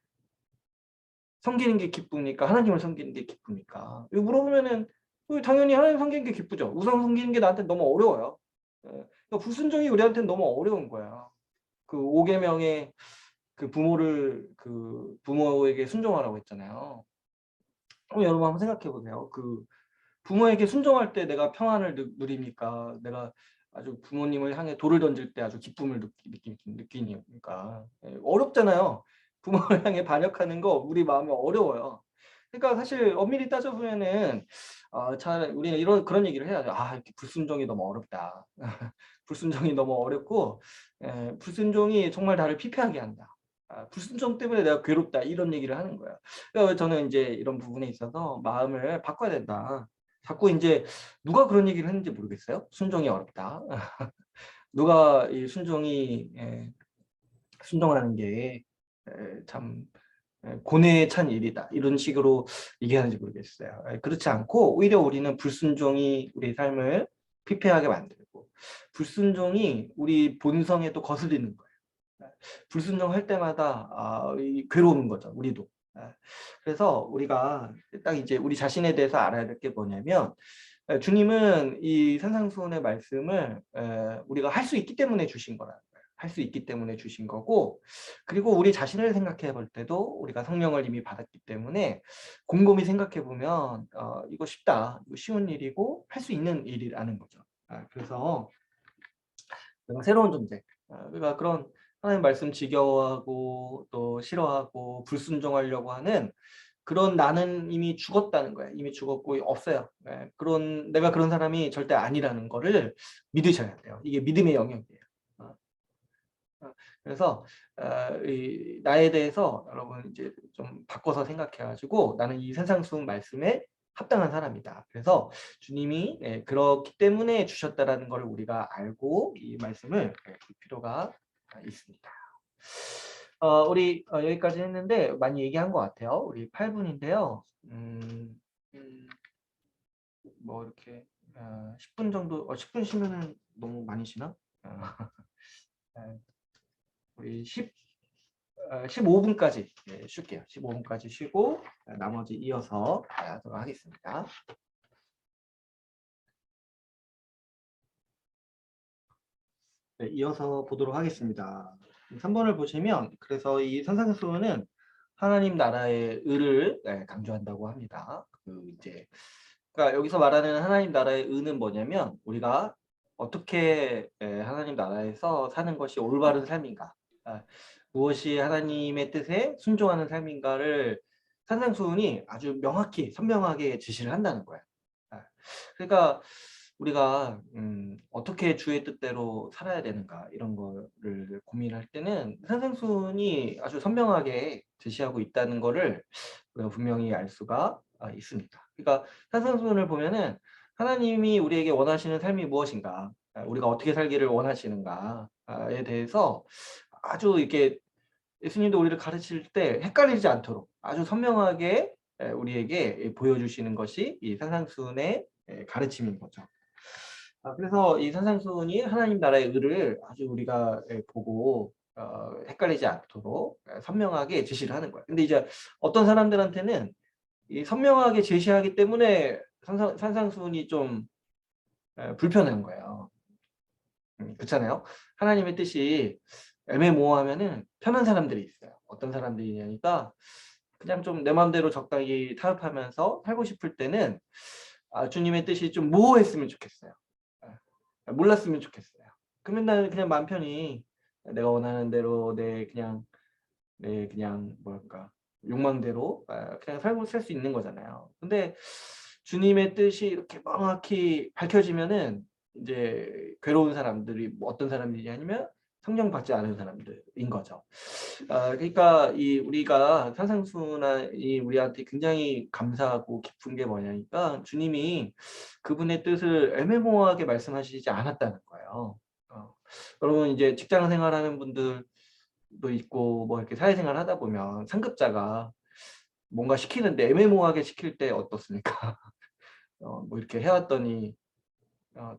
A: 섬기는 게 기쁩니까? 하나님을 섬기는 게 기쁩니까? 이거 물어보면은 당연히 하나님 섬기는 게 기쁘죠. 우상 섬기는 게 나한테 너무 어려워요. 그러니까 불순종이 우리한테는 너무 어려운 거야. 그 5계명에 그 부모에게 순종하라고 했잖아요. 여러분 한번 생각해 보세요. 그 부모에게 순종할 때 내가 평안을 누립니까? 내가 아주 부모님을 향해 돌을 던질 때 아주 기쁨을 느끼니까 어렵잖아요. 부모를 향해 반역하는 거 우리 마음이 어려워요. 그러니까 사실 엄밀히 따져보면은 잘 우리는 그런 얘기를 해야죠. 이렇게 불순종이 너무 어렵다. 불순종이 너무 어렵고 불순종이 정말 나를 피폐하게 한다. 불순종 때문에 내가 괴롭다 이런 얘기를 하는 거야. 그러니까 저는 이제 이런 부분에 있어서 마음을 바꿔야 된다. 자꾸 이제 누가 그런 얘기를 했는지 모르겠어요. 순종이 어렵다. 누가 이 순종하는 게 참 고뇌에 찬 일이다. 이런 식으로 얘기하는지 모르겠어요. 그렇지 않고 오히려 우리는 불순종이 우리 삶을 피폐하게 만들고 불순종이 우리 본성에 또 거슬리는 거예요. 불순종할 때마다 괴로운 거죠. 우리도. 그래서 우리가 딱 이제 우리 자신에 대해서 알아야 될 게 뭐냐면 주님은 이 산상수훈의 말씀을 우리가 할 수 있기 때문에 주신 거라는 거예요. 할 수 있기 때문에 주신 거고 그리고 우리 자신을 생각해 볼 때도 우리가 성령을 이미 받았기 때문에 곰곰이 생각해 보면 이거 쉽다. 이거 쉬운 일이고 할 수 있는 일이라는 거죠. 그래서 새로운 존재. 우리가 그런 하나님 말씀 지겨워하고 또 싫어하고 불순종하려고 하는 그런 나는 이미 죽었다는 거예요. 이미 죽었고 없어요. 내가 그런 사람이 절대 아니라는 거를 믿으셔야 돼요. 이게 믿음의 영역이에요. 어, 그래서 나에 대해서 여러분 이제 좀 바꿔서 생각해가지고 나는 이 산상수훈 말씀에 합당한 사람이다. 그래서 주님이 그렇기 때문에 주셨다라는 걸 우리가 알고 이 말씀을 볼 필요가 있습니다. 우리 여기까지 했는데 많이 얘기한 것 같아요. 우리 8분인데요. 뭐 이렇게 10분 정도, 10분 쉬면은 너무 많이 쉬나? 우리 15분까지 쉴게요. 15분까지 쉬고 나머지 이어서 하도록 하겠습니다. 네, 이어서 보도록 하겠습니다. 3번을 보시면 그래서 이 산상수훈은 하나님 나라의 의를 강조한다고 합니다. 그러니까 여기서 말하는 하나님 나라의 의는 뭐냐면 우리가 어떻게 하나님 나라에서 사는 것이 올바른 삶인가, 무엇이 하나님의 뜻에 순종하는 삶인가를 산상수훈이 아주 명확히 선명하게 지시를 한다는 거예요. 그러니까 우리가 어떻게 주의 뜻대로 살아야 되는가 이런 거를 고민할 때는 산상수훈이 아주 선명하게 제시하고 있다는 거를 우리가 분명히 알 수가 있습니다. 그러니까 산상수훈을 보면은 하나님이 우리에게 원하시는 삶이 무엇인가, 우리가 어떻게 살기를 원하시는가에 대해서 아주 이렇게 예수님도 우리를 가르칠 때 헷갈리지 않도록 아주 선명하게 우리에게 보여주시는 것이 이 산상수훈의 가르침인 거죠. 그래서 이 산상수훈이 하나님 나라의 의를 아주 우리가 보고 헷갈리지 않도록 선명하게 제시를 하는 거예요. 근데 이제 어떤 사람들한테는 이 선명하게 제시하기 때문에 산상수훈이 좀 불편한 거예요. 그렇잖아요. 하나님의 뜻이 애매모호하면은 편한 사람들이 있어요. 어떤 사람들이냐니까 그냥 좀 내 마음대로 적당히 타협하면서 살고 싶을 때는 주님의 뜻이 좀 모호했으면 좋겠어요. 몰랐으면 좋겠어요. 그러면 나는 그냥 마음 편히 내가 원하는 대로 내 그냥 뭐랄까 욕망대로 그냥 살고 살 수 있는 거잖아요. 근데 주님의 뜻이 이렇게 명확히 밝혀지면은 이제 괴로운 사람들이 뭐 어떤 사람들이 아니면 성령 받지 않은 사람들인 거죠. 그러니까 이 우리가 산상수훈이 우리한테 굉장히 감사하고 깊은 게 뭐냐니까 주님이 그분의 뜻을 애매모호하게 말씀하시지 않았다는 거예요. 여러분 이제 직장 생활하는 분들도 있고 뭐 이렇게 사회생활 하다 보면 상급자가 뭔가 시키는데 애매모호하게 시킬 때 어떻습니까? 뭐 이렇게 해왔더니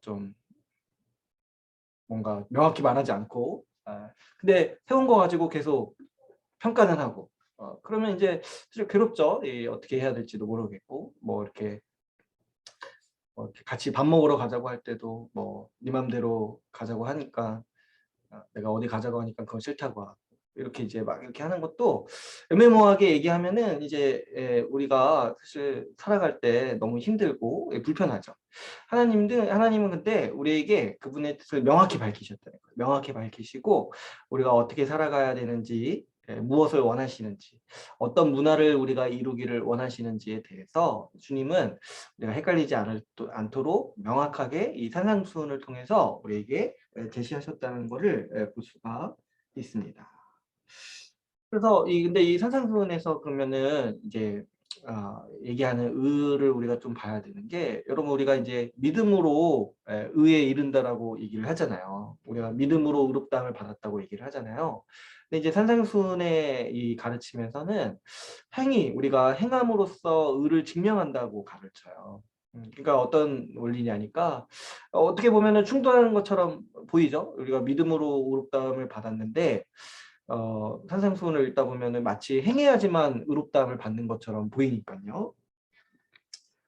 A: 좀 뭔가 명확히 말하지 않고 근데 해온 거 가지고 계속 평가는 하고 그러면 이제 사실 괴롭죠. 어떻게 해야 될지도 모르겠고 뭐 이렇게 같이 밥 먹으러 가자고 할 때도 뭐 네 맘대로 가자고 하니까 내가 어디 가자고 하니까 그건 싫다고 하고 이렇게 이제 막 이렇게 하는 것도 애매모호하게 얘기하면은 이제 우리가 사실 살아갈 때 너무 힘들고 불편하죠. 하나님은 근데 우리에게 그분의 뜻을 명확히 밝히셨다는 거예요. 명확히 밝히시고 우리가 어떻게 살아가야 되는지 무엇을 원하시는지 어떤 문화를 우리가 이루기를 원하시는지에 대해서 주님은 우리가 헷갈리지 않도록 명확하게 이 산상수훈을 통해서 우리에게 제시하셨다는 것을 볼 수가 있습니다. 그래서 근데 이 산상수훈에서 그러면은 이제 얘기하는 의를 우리가 좀 봐야 되는 게 여러분 우리가 이제 믿음으로 의에 이른다라고 얘기를 하잖아요. 우리가 믿음으로 의롭다함을 받았다고 얘기를 하잖아요. 근데 이제 산상수훈의 이 가르침에서는 우리가 행함으로써 의를 증명한다고 가르쳐요. 그러니까 어떤 원리냐니까 어떻게 보면은 충돌하는 것처럼 보이죠. 우리가 믿음으로 의롭다함을 받았는데 산상수훈을 읽다 보면은 마치 행해야지만 의롭다함을 받는 것처럼 보이니까요.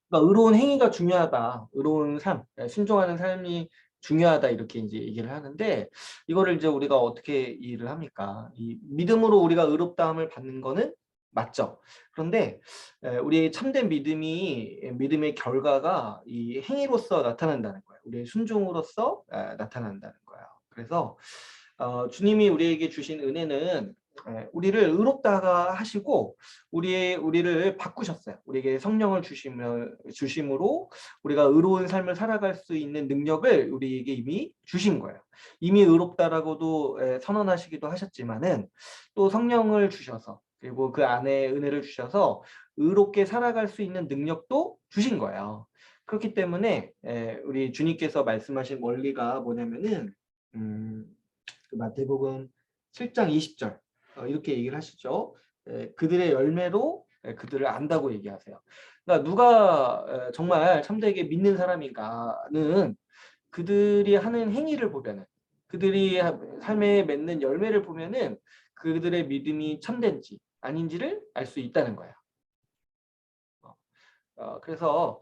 A: 그러니까 의로운 행위가 중요하다. 의로운 삶, 순종하는 삶이 중요하다 이렇게 이제 얘기를 하는데 이거를 이제 우리가 어떻게 이해를 합니까? 이 믿음으로 우리가 의롭다함을 받는 거는 맞죠. 그런데 우리의 참된 믿음의 결과가 이 행위로서 나타난다는 거예요. 우리의 순종으로서 나타난다는 거예요. 그래서 주님이 우리에게 주신 은혜는 우리를 의롭다가 하시고 우리를 바꾸셨어요. 우리에게 성령을 주심으로 우리가 의로운 삶을 살아갈 수 있는 능력을 우리에게 이미 주신 거예요. 이미 의롭다라고도 선언하시기도 하셨지만은 또 성령을 주셔서 그리고 그 안에 은혜를 주셔서 의롭게 살아갈 수 있는 능력도 주신 거예요. 그렇기 때문에 우리 주님께서 말씀하신 원리가 뭐냐면은 그 마태복음 7장 20절 이렇게 얘기를 하시죠. 그들의 열매로 그들을 안다고 얘기하세요. 그러니까 누가 정말 참되게 믿는 사람인가는 그들이 하는 행위를 보면은 그들이 삶에 맺는 열매를 보면은 그들의 믿음이 참된지 아닌지를 알 수 있다는 거예요. 그래서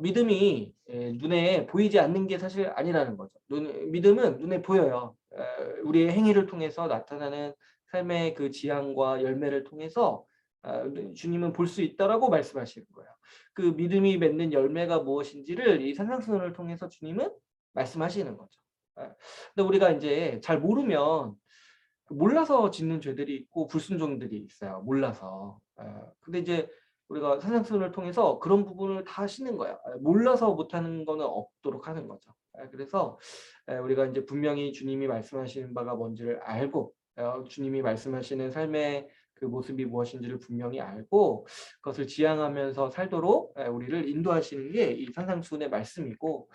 A: 믿음이 눈에 보이지 않는 게 사실 아니라는 거죠. 믿음은 눈에 보여요. 우리의 행위를 통해서 나타나는 삶의 그 지향과 열매를 통해서 주님은 볼 수 있다라고 말씀하시는 거예요. 그 믿음이 맺는 열매가 무엇인지를 이 산상수훈을 통해서 주님은 말씀하시는 거죠. 근데 우리가 이제 잘 모르면 몰라서 짓는 죄들이 있고 불순종들이 있어요. 몰라서. 근데 이제 우리가 산상수훈을 통해서 그런 부분을 다 씻는 거야. 몰라서 못하는 거는 없도록 하는 거죠. 그래서 우리가 이제 분명히 주님이 말씀하시는 바가 뭔지를 알고 주님이 말씀하시는 삶의 그 모습이 무엇인지를 분명히 알고 그것을 지향하면서 살도록 우리를 인도하시는 게 이 산상수훈의 말씀이고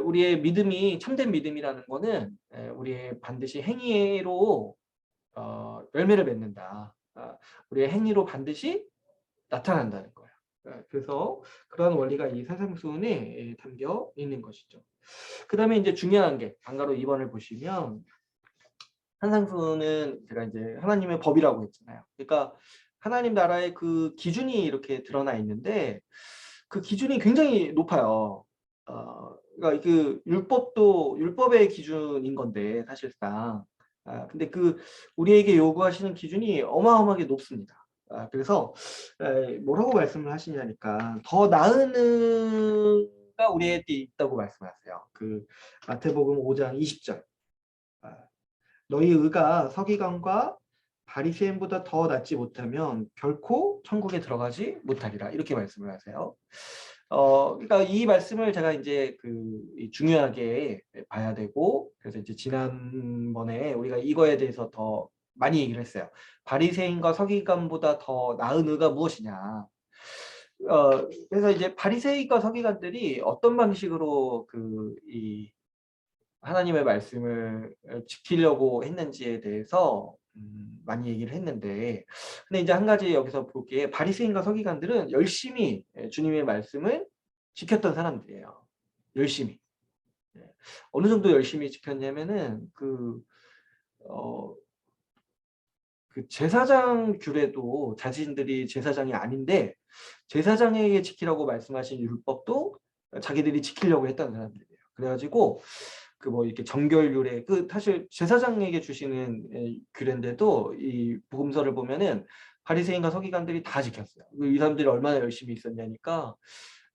A: 우리의 믿음이 참된 믿음이라는 거는 우리의 반드시 행위로 열매를 맺는다. 우리의 행위로 반드시 나타난다는 거예요. 그래서 그런 원리가 이 산상수훈에 담겨 있는 것이죠. 그 다음에 이제 중요한 게 방가로 2번을 보시면 산상수훈은 제가 이제 하나님의 법이라고 했잖아요. 그러니까 하나님 나라의 그 기준이 이렇게 드러나 있는데 그 기준이 굉장히 높아요. 그러니까 그 율법의 기준인 건데 사실상 근데 그 우리에게 요구하시는 기준이 어마어마하게 높습니다. 그래서 뭐라고 말씀을 하시냐니까 더 나은 의가 우리에게 있다고 말씀하세요. 그 마태복음 5장 20절. 너희 의가 서기관과 바리새인보다 더 낫지 못하면 결코 천국에 들어가지 못하리라. 이렇게 말씀을 하세요. 그러니까 이 말씀을 제가 이제 중요하게 봐야 되고, 그래서 이제 지난번에 우리가 이거에 대해서 더 많이 얘기를 했어요. 바리새인과 서기관보다 더 나은 의가 무엇이냐. 그래서 이제 바리새인과 서기관들이 어떤 방식으로 이 하나님의 말씀을 지키려고 했는지에 대해서 많이 얘기를 했는데, 근데 이제 한 가지 여기서 볼 게 바리새인과 서기관들은 열심히 주님의 말씀을 지켰던 사람들이에요. 열심히. 어느 정도 열심히 지켰냐면은 그 제사장 규례도 자신들이 제사장이 아닌데 제사장에게 지키라고 말씀하신 율법도 자기들이 지키려고 했던 사람들이에요. 그래가지고 뭐 이렇게 정결 규례, 사실 제사장에게 주시는 규례인데도 이 복음서를 보면은 바리새인과 서기관들이 다 지켰어요. 이 사람들이 얼마나 열심히 있었냐니까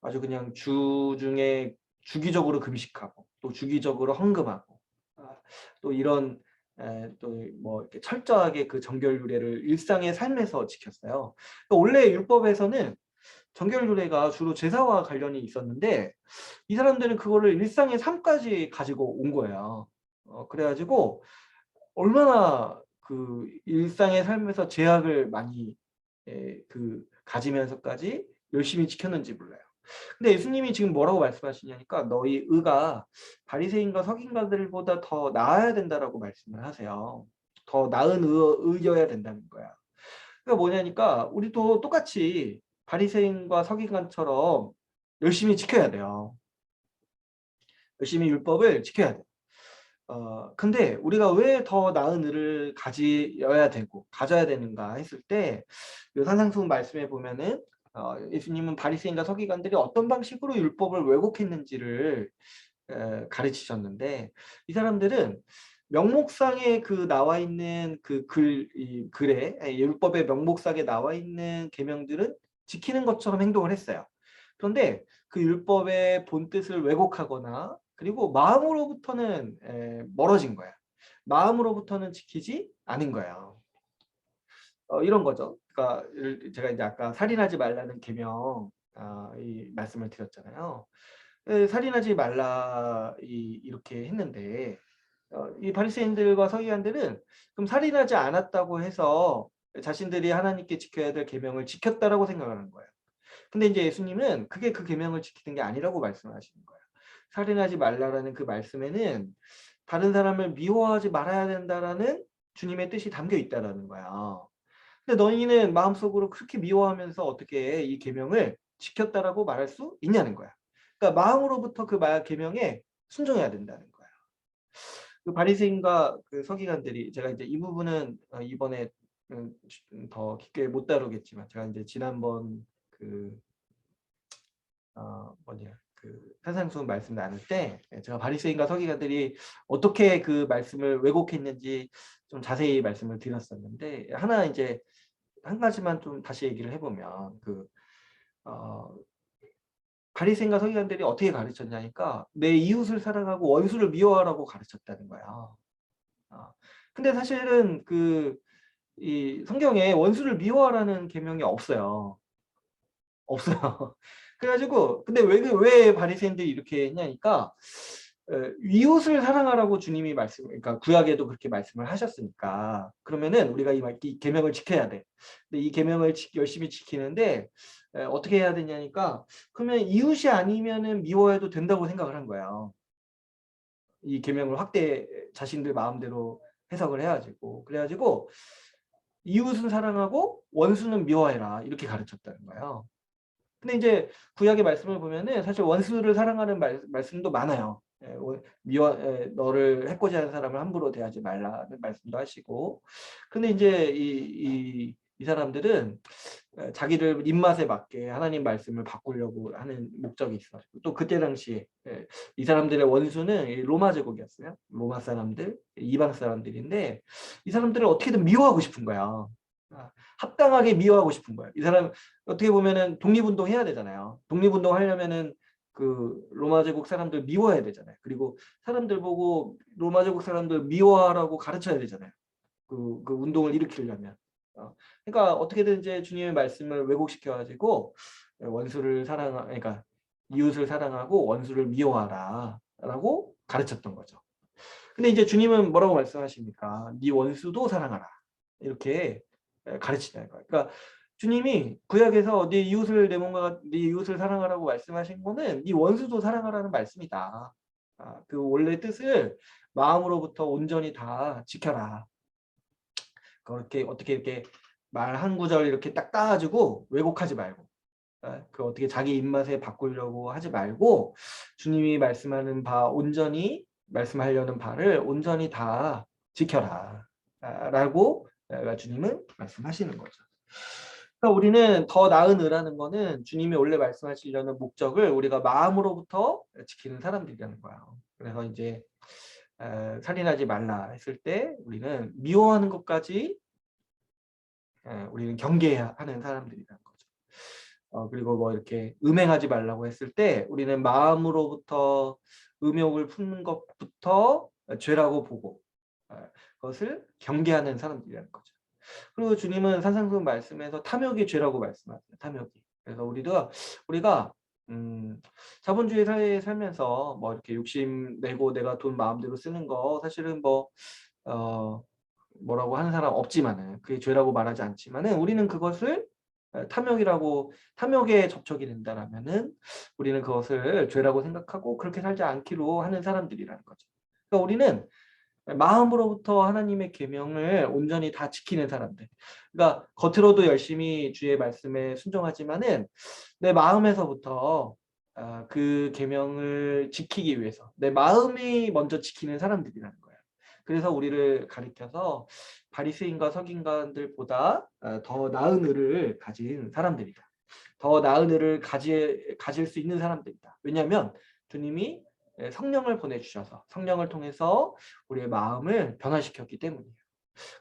A: 아주 그냥 주 중에 주기적으로 금식하고 또 주기적으로 헌금하고 또 이런 또 뭐 이렇게 철저하게 그 정결 규례를 일상의 삶에서 지켰어요. 그러니까 원래 율법에서는 정결 규례가 주로 제사와 관련이 있었는데 이 사람들은 그거를 일상의 삶까지 가지고 온 거예요. 그래가지고 얼마나 그 일상의 삶에서 제약을 많이 가지면서까지 열심히 지켰는지 몰라요. 근데 예수님이 지금 뭐라고 말씀하시냐니까 너희 의가 바리새인과 서기관들보다 더 나아야 된다라고 말씀을 하세요. 더 나은 의여야 된다는 거야. 그러니까 뭐냐니까 우리도 똑같이 바리새인과 서기관처럼 열심히 지켜야 돼요. 열심히 율법을 지켜야 돼요. 근데 우리가 왜 더 나은 의를 가져야 되는가 했을 때, 이 산상수훈 말씀에 보면은, 예수님은 바리새인과 서기관들이 어떤 방식으로 율법을 왜곡했는지를 가르치셨는데, 이 사람들은 명목상에 나와 있는 이 글에, 율법의 명목상에 나와 있는 계명들은 지키는 것처럼 행동을 했어요. 그런데 그 율법의 본뜻을 왜곡하거나 그리고 마음으로부터는 멀어진 거야. 마음으로부터는 지키지 않은 거야. 이런 거죠. 그러니까 제가 이제 아까 살인하지 말라는 계명 이 말씀을 드렸잖아요. 살인하지 말라 이렇게 했는데 이 바리새인들과 서기관들은 그럼 살인하지 않았다고 해서 자신들이 하나님께 지켜야 될 계명을 지켰다라고 생각하는 거예요. 근데 이제 예수님은 그게 그 계명을 지키는 게 아니라고 말씀하시는 거예요. 살인하지 말라라는 그 말씀에는 다른 사람을 미워하지 말아야 된다라는 주님의 뜻이 담겨 있다라는 거야. 근데 너희는 마음속으로 그렇게 미워하면서 어떻게 이 계명을 지켰다라고 말할 수 있냐는 거야. 그러니까 마음으로부터 그 계명에 순종해야 된다는 거야. 그 바리새인과 그 서기관들이 제가 이제 이 부분은 이번에 더 깊게 못 다루겠지만 제가 이제 지난번 산상수훈 말씀 나눌 때 제가 바리새인과 서기관들이 어떻게 그 말씀을 왜곡했는지 좀 자세히 말씀을 드렸었는데 하나 이제 한 가지만 좀 다시 얘기를 해보면 바리새인과 서기관들이 어떻게 가르쳤냐니까 내 이웃을 사랑하고 원수를 미워하라고 가르쳤다는 거야. 근데 사실은 이 성경에 원수를 미워하라는 계명이 없어요. 없어요. 그래가지고 근데 왜 바리새인들이 이렇게 했냐니까 이웃을 사랑하라고 주님이 그러니까 구약에도 그렇게 말씀을 하셨으니까 그러면은 우리가 이 계명을 지켜야 돼. 근데 이 계명을 열심히 지키는데 어떻게 해야 되냐니까 그러면 이웃이 아니면은 미워해도 된다고 생각을 한 거예요. 이 계명을 자신들 마음대로 해석을 해가지고 그래가지고 이웃은 사랑하고 원수는 미워해라 이렇게 가르쳤다는 거예요. 근데 이제 구약의 말씀을 보면은 사실 원수를 사랑하는 말씀도 많아요. 너를 해코지 하는 사람을 함부로 대하지 말라는 말씀도 하시고. 근데 이제 이 사람들은 자기들 입맛에 맞게 하나님 말씀을 바꾸려고 하는 목적이 있어요. 또 그때 당시에 이 사람들의 원수는 로마 제국이었어요. 로마 사람들, 이방 사람들인데 이 사람들을 어떻게든 미워하고 싶은 거야. 합당하게 미워하고 싶은 거예요. 이 사람 어떻게 보면은 독립운동 해야 되잖아요. 독립운동 하려면은 그 로마 제국 사람들 미워해야 되잖아요. 그리고 사람들 보고 로마 제국 사람들 미워하라고 가르쳐야 되잖아요. 그 운동을 일으키려면. 그러니까 어떻게든 이제 주님의 말씀을 왜곡시켜 가지고 원수를 그러니까 이웃을 사랑하고 원수를 미워하라라고 가르쳤던 거죠. 근데 이제 주님은 뭐라고 말씀하십니까? 네 원수도 사랑하라. 이렇게 가르치는 거예요. 그러니까 주님이 구약에서 네 이웃을 내 몸과 네 이웃을 사랑하라고 말씀하신 거는 네 원수도 사랑하라는 말씀이다. 그 원래 뜻을 마음으로부터 온전히 다 지켜라. 그렇게 어떻게 이렇게 말 한 구절 이렇게 딱 따가지고 왜곡하지 말고 그 어떻게 자기 입맛에 바꾸려고 하지 말고 주님이 말씀하는 바 온전히 말씀하려는 바를 온전히 다 지켜라 라고 주님은 말씀하시는 거죠. 그러니까 우리는 더 나은 의라는 거는 주님이 원래 말씀하시려는 목적을 우리가 마음으로부터 지키는 사람들이라는 거예요. 그래서 이제 살인하지 말라 했을 때 우리는 미워하는 것까지 우리는 경계해야 하는 사람들이라는 거죠. 그리고 뭐 이렇게 음행하지 말라고 했을 때 우리는 마음으로부터 음욕을 품는 것부터 죄라고 보고 그것을 경계하는 사람들이라는 거죠. 그리고 주님은 산상수훈 말씀에서 탐욕이 죄라고 말씀하세요. 탐욕이. 그래서 우리가 자본주의 사회에 살면서 뭐 이렇게 욕심 내고 내가 돈 마음대로 쓰는 거 사실은 뭐 뭐라고 하는 사람 없지만은 그게 죄라고 말하지 않지만은 우리는 그것을 탐욕에 접촉이 된다라면은 우리는 그것을 죄라고 생각하고 그렇게 살지 않기로 하는 사람들이라는 거죠. 그러니까 우리는 마음으로부터 하나님의 계명을 온전히 다 지키는 사람들. 그러니까 겉으로도 열심히 주의 말씀에 순종하지만은 내 마음에서부터 그 계명을 지키기 위해서 내 마음이 먼저 지키는 사람들이라는 거예요. 그래서 우리를 가리켜서 바리새인과 서기관들보다 더 나은 의를 가진 사람들이다. 더 나은 의를 가질 수 있는 사람들이다. 왜냐하면 주님이 성령을 보내주셔서 성령을 통해서 우리의 마음을 변화시켰기 때문이에요.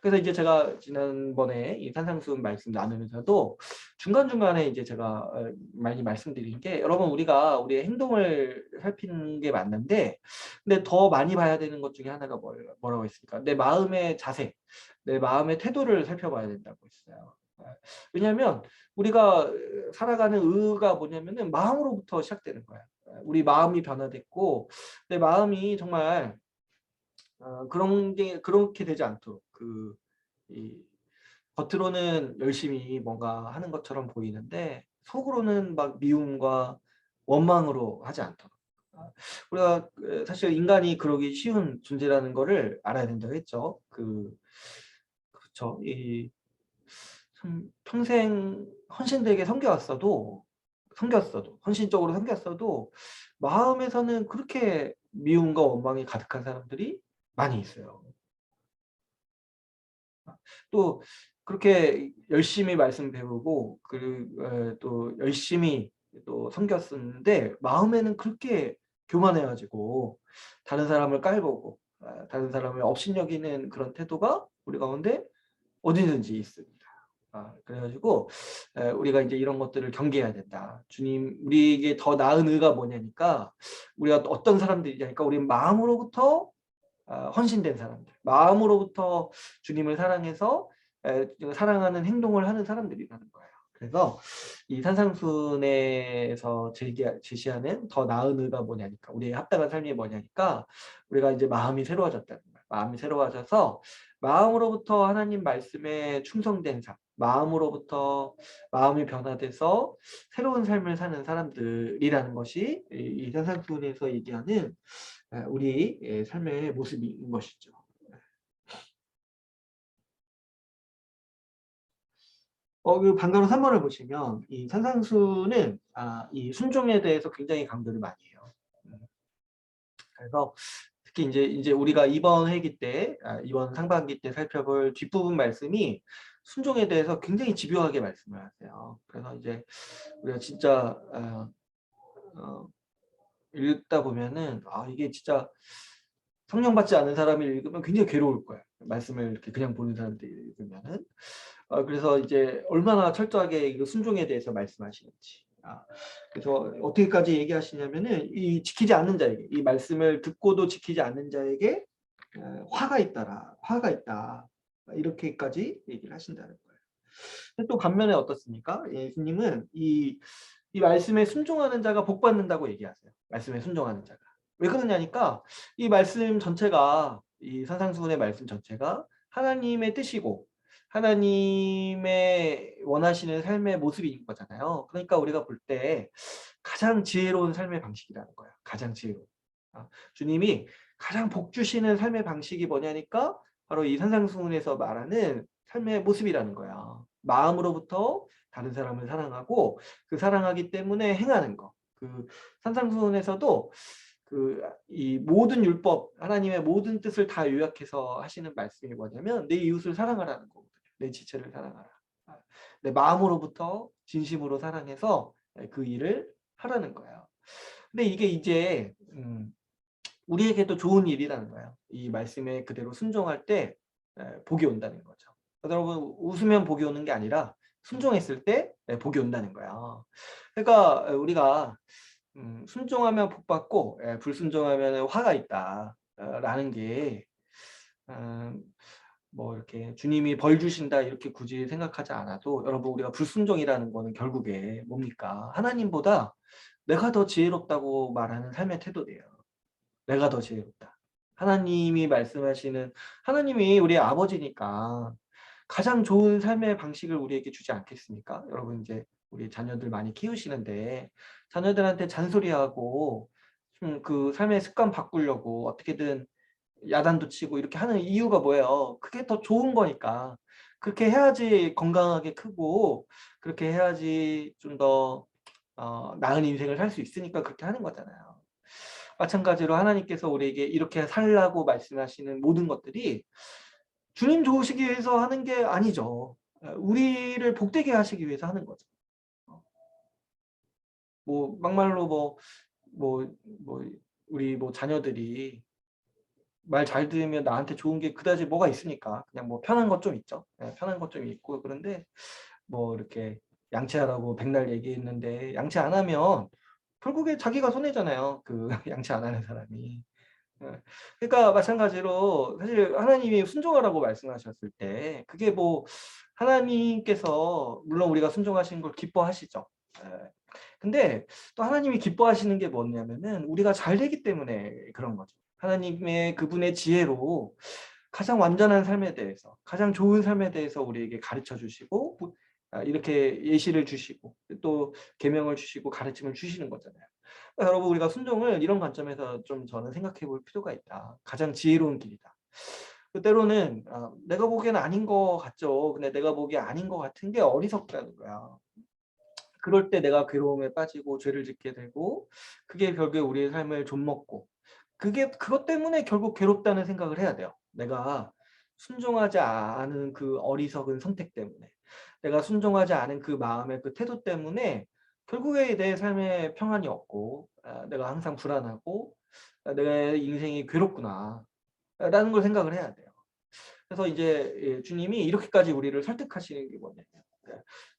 A: 그래서 이제 제가 지난번에 이 산상수훈 말씀 나누면서도 중간중간에 이제 제가 많이 말씀드린 게 여러분 우리가 우리의 행동을 살피는 게 맞는데 근데 더 많이 봐야 되는 것 중에 하나가 뭐라고 했습니까? 내 마음의 자세, 내 마음의 태도를 살펴봐야 된다고 했어요. 왜냐하면 우리가 살아가는 의가 뭐냐면은 마음으로부터 시작되는 거야. 우리 마음이 변화됐고 내 마음이 정말 그렇게 되지 않도록 이 겉으로는 열심히 뭔가 하는 것처럼 보이는데 속으로는 막 미움과 원망으로 하지 않도록 우리가 사실 인간이 그러기 쉬운 존재라는 거를 알아야 된다고 했죠. 그렇죠. 평생 헌신되게 헌신적으로 섬겼어도 마음에서는 그렇게 미움과 원망이 가득한 사람들이 많이 있어요. 또 그렇게 열심히 말씀 배우고 또 열심히 또 섬겼었는데 마음에는 그렇게 교만해가지고 다른 사람을 깔보고 다른 사람을 업신여기는 그런 태도가 우리 가운데 어디든지 있습니다. 그래가지고 우리가 이제 이런 것들을 경계해야 된다. 주님, 우리에게 더 나은 의가 뭐냐니까 우리가 어떤 사람들이냐니까 우리 마음으로부터 헌신된 사람들, 마음으로부터 주님을 사랑해서 사랑하는 행동을 하는 사람들이라는 거예요. 그래서 이 산상순에서 제시하는 더 나은 의가 뭐냐니까 우리의 합당한 삶이 뭐냐니까 우리가 이제 마음이 새로워졌다는 거예요. 마음이 새로워져서 마음으로부터 하나님 말씀에 충성된 삶, 마음으로부터 마음이 변화돼서 새로운 삶을 사는 사람들이라는 것이 이 산상순에서 얘기하는 우리 삶의 모습인 것이죠. 그 반가로 3번을 보시면 이 산상수는 이 순종에 대해서 굉장히 강조를 많이 해요. 그래서 특히 이제 우리가 이번 회기 때, 이번 상반기 때 살펴볼 뒷부분 말씀이 순종에 대해서 굉장히 집요하게 말씀을 하세요. 그래서 이제 우리가 진짜 읽다 보면은 이게 진짜 성령 받지 않은 사람이 읽으면 굉장히 괴로울 거예요. 말씀을 이렇게 그냥 보는 사람들이 읽으면은 그래서 이제 얼마나 철저하게 이 순종에 대해서 말씀하시는지. 그래서 어떻게까지 얘기하시냐면은 이 지키지 않는 자에게, 이 말씀을 듣고도 지키지 않는 자에게 화가 있다라, 화가 있다. 이렇게까지 얘기를 하신다는 거예요. 근데 또 반면에 어떻습니까? 예수님은 이 말씀에 순종하는 자가 복 받는다고 얘기하세요. 말씀에 순종하는 자가. 왜 그러냐니까 이 말씀 전체가, 이 산상수훈의 말씀 전체가 하나님의 뜻이고 하나님의 원하시는 삶의 모습인 거잖아요. 그러니까 우리가 볼 때 가장 지혜로운 삶의 방식이라는 거예요. 가장 지혜로운. 주님이 가장 복 주시는 삶의 방식이 뭐냐니까 바로 이 산상수훈에서 말하는 삶의 모습이라는 거야. 마음으로부터 다른 사람을 사랑하고 그 사랑하기 때문에 행하는 거. 그 산상수훈에서도 그 이 모든 율법, 하나님의 모든 뜻을 다 요약해서 하시는 말씀이 뭐냐면 내 이웃을 사랑하라는 거거든요. 내 지체를 사랑하라. 내 마음으로부터 진심으로 사랑해서 그 일을 하라는 거예요. 근데 이게 이제 우리에게도 좋은 일이라는 거예요. 이 말씀에 그대로 순종할 때 복이 온다는 거죠. 여러분, 웃으면 복이 오는 게 아니라 순종했을 때 복이 온다는 거예요. 그러니까 우리가 순종하면 복 받고 불순종하면 화가 있다 라는 게 뭐 이렇게 주님이 벌 주신다 이렇게 굳이 생각하지 않아도, 여러분 우리가 불순종이라는 거는 결국에 뭡니까? 하나님보다 내가 더 지혜롭다고 말하는 삶의 태도예요. 내가 더 지혜롭다. 하나님이 말씀하시는, 하나님이 우리의 아버지니까 가장 좋은 삶의 방식을 우리에게 주지 않겠습니까? 여러분 이제 우리 자녀들 많이 키우시는데 자녀들한테 잔소리하고 좀 그 삶의 습관 바꾸려고 어떻게든 야단도 치고 이렇게 하는 이유가 뭐예요? 그게 더 좋은 거니까. 그렇게 해야지 건강하게 크고 그렇게 해야지 좀 더 나은 인생을 살 수 있으니까 그렇게 하는 거잖아요. 마찬가지로 하나님께서 우리에게 이렇게 살라고 말씀하시는 모든 것들이 주님 좋으시기 위해서 하는 게 아니죠. 우리를 복되게 하시기 위해서 하는 거죠. 뭐 막말로 뭐 우리 뭐 자녀들이 말 잘 들으면 나한테 좋은 게 그다지 뭐가 있으니까 그냥 뭐 편한 것 좀 있죠. 편한 것 좀 있고, 그런데 뭐 이렇게 양치하라고 백날 얘기했는데 양치 안 하면 결국에 자기가 손해잖아요. 그 양치 안 하는 사람이. 그러니까 마찬가지로 사실 하나님이 순종하라고 말씀하셨을 때 그게 뭐 하나님께서 물론 우리가 순종하시는 걸 기뻐하시죠. 근데 또 하나님이 기뻐하시는 게 뭐냐면은 우리가 잘 되기 때문에 그런 거죠. 하나님의 그분의 지혜로 가장 완전한 삶에 대해서, 가장 좋은 삶에 대해서 우리에게 가르쳐 주시고 이렇게 예시를 주시고 또 계명을 주시고 가르침을 주시는 거잖아요. 그러니까 여러분 우리가 순종을 이런 관점에서 좀 저는 생각해 볼 필요가 있다. 가장 지혜로운 길이다. 때로는 내가 보기에는 아닌 것 같죠. 근데 내가 보기에 아닌 것 같은 게 어리석다는 거야. 그럴 때 내가 괴로움에 빠지고 죄를 짓게 되고 그게 결국에 우리의 삶을 좀먹고, 그것 때문에 결국 괴롭다는 생각을 해야 돼요. 내가 순종하지 않은 그 어리석은 선택 때문에, 내가 순종하지 않은 그 마음의 그 태도 때문에 결국에 내 삶에 평안이 없고 내가 항상 불안하고 내 인생이 괴롭구나 라는 걸 생각을 해야 돼요. 그래서 이제 주님이 이렇게까지 우리를 설득하시는 게 뭐냐면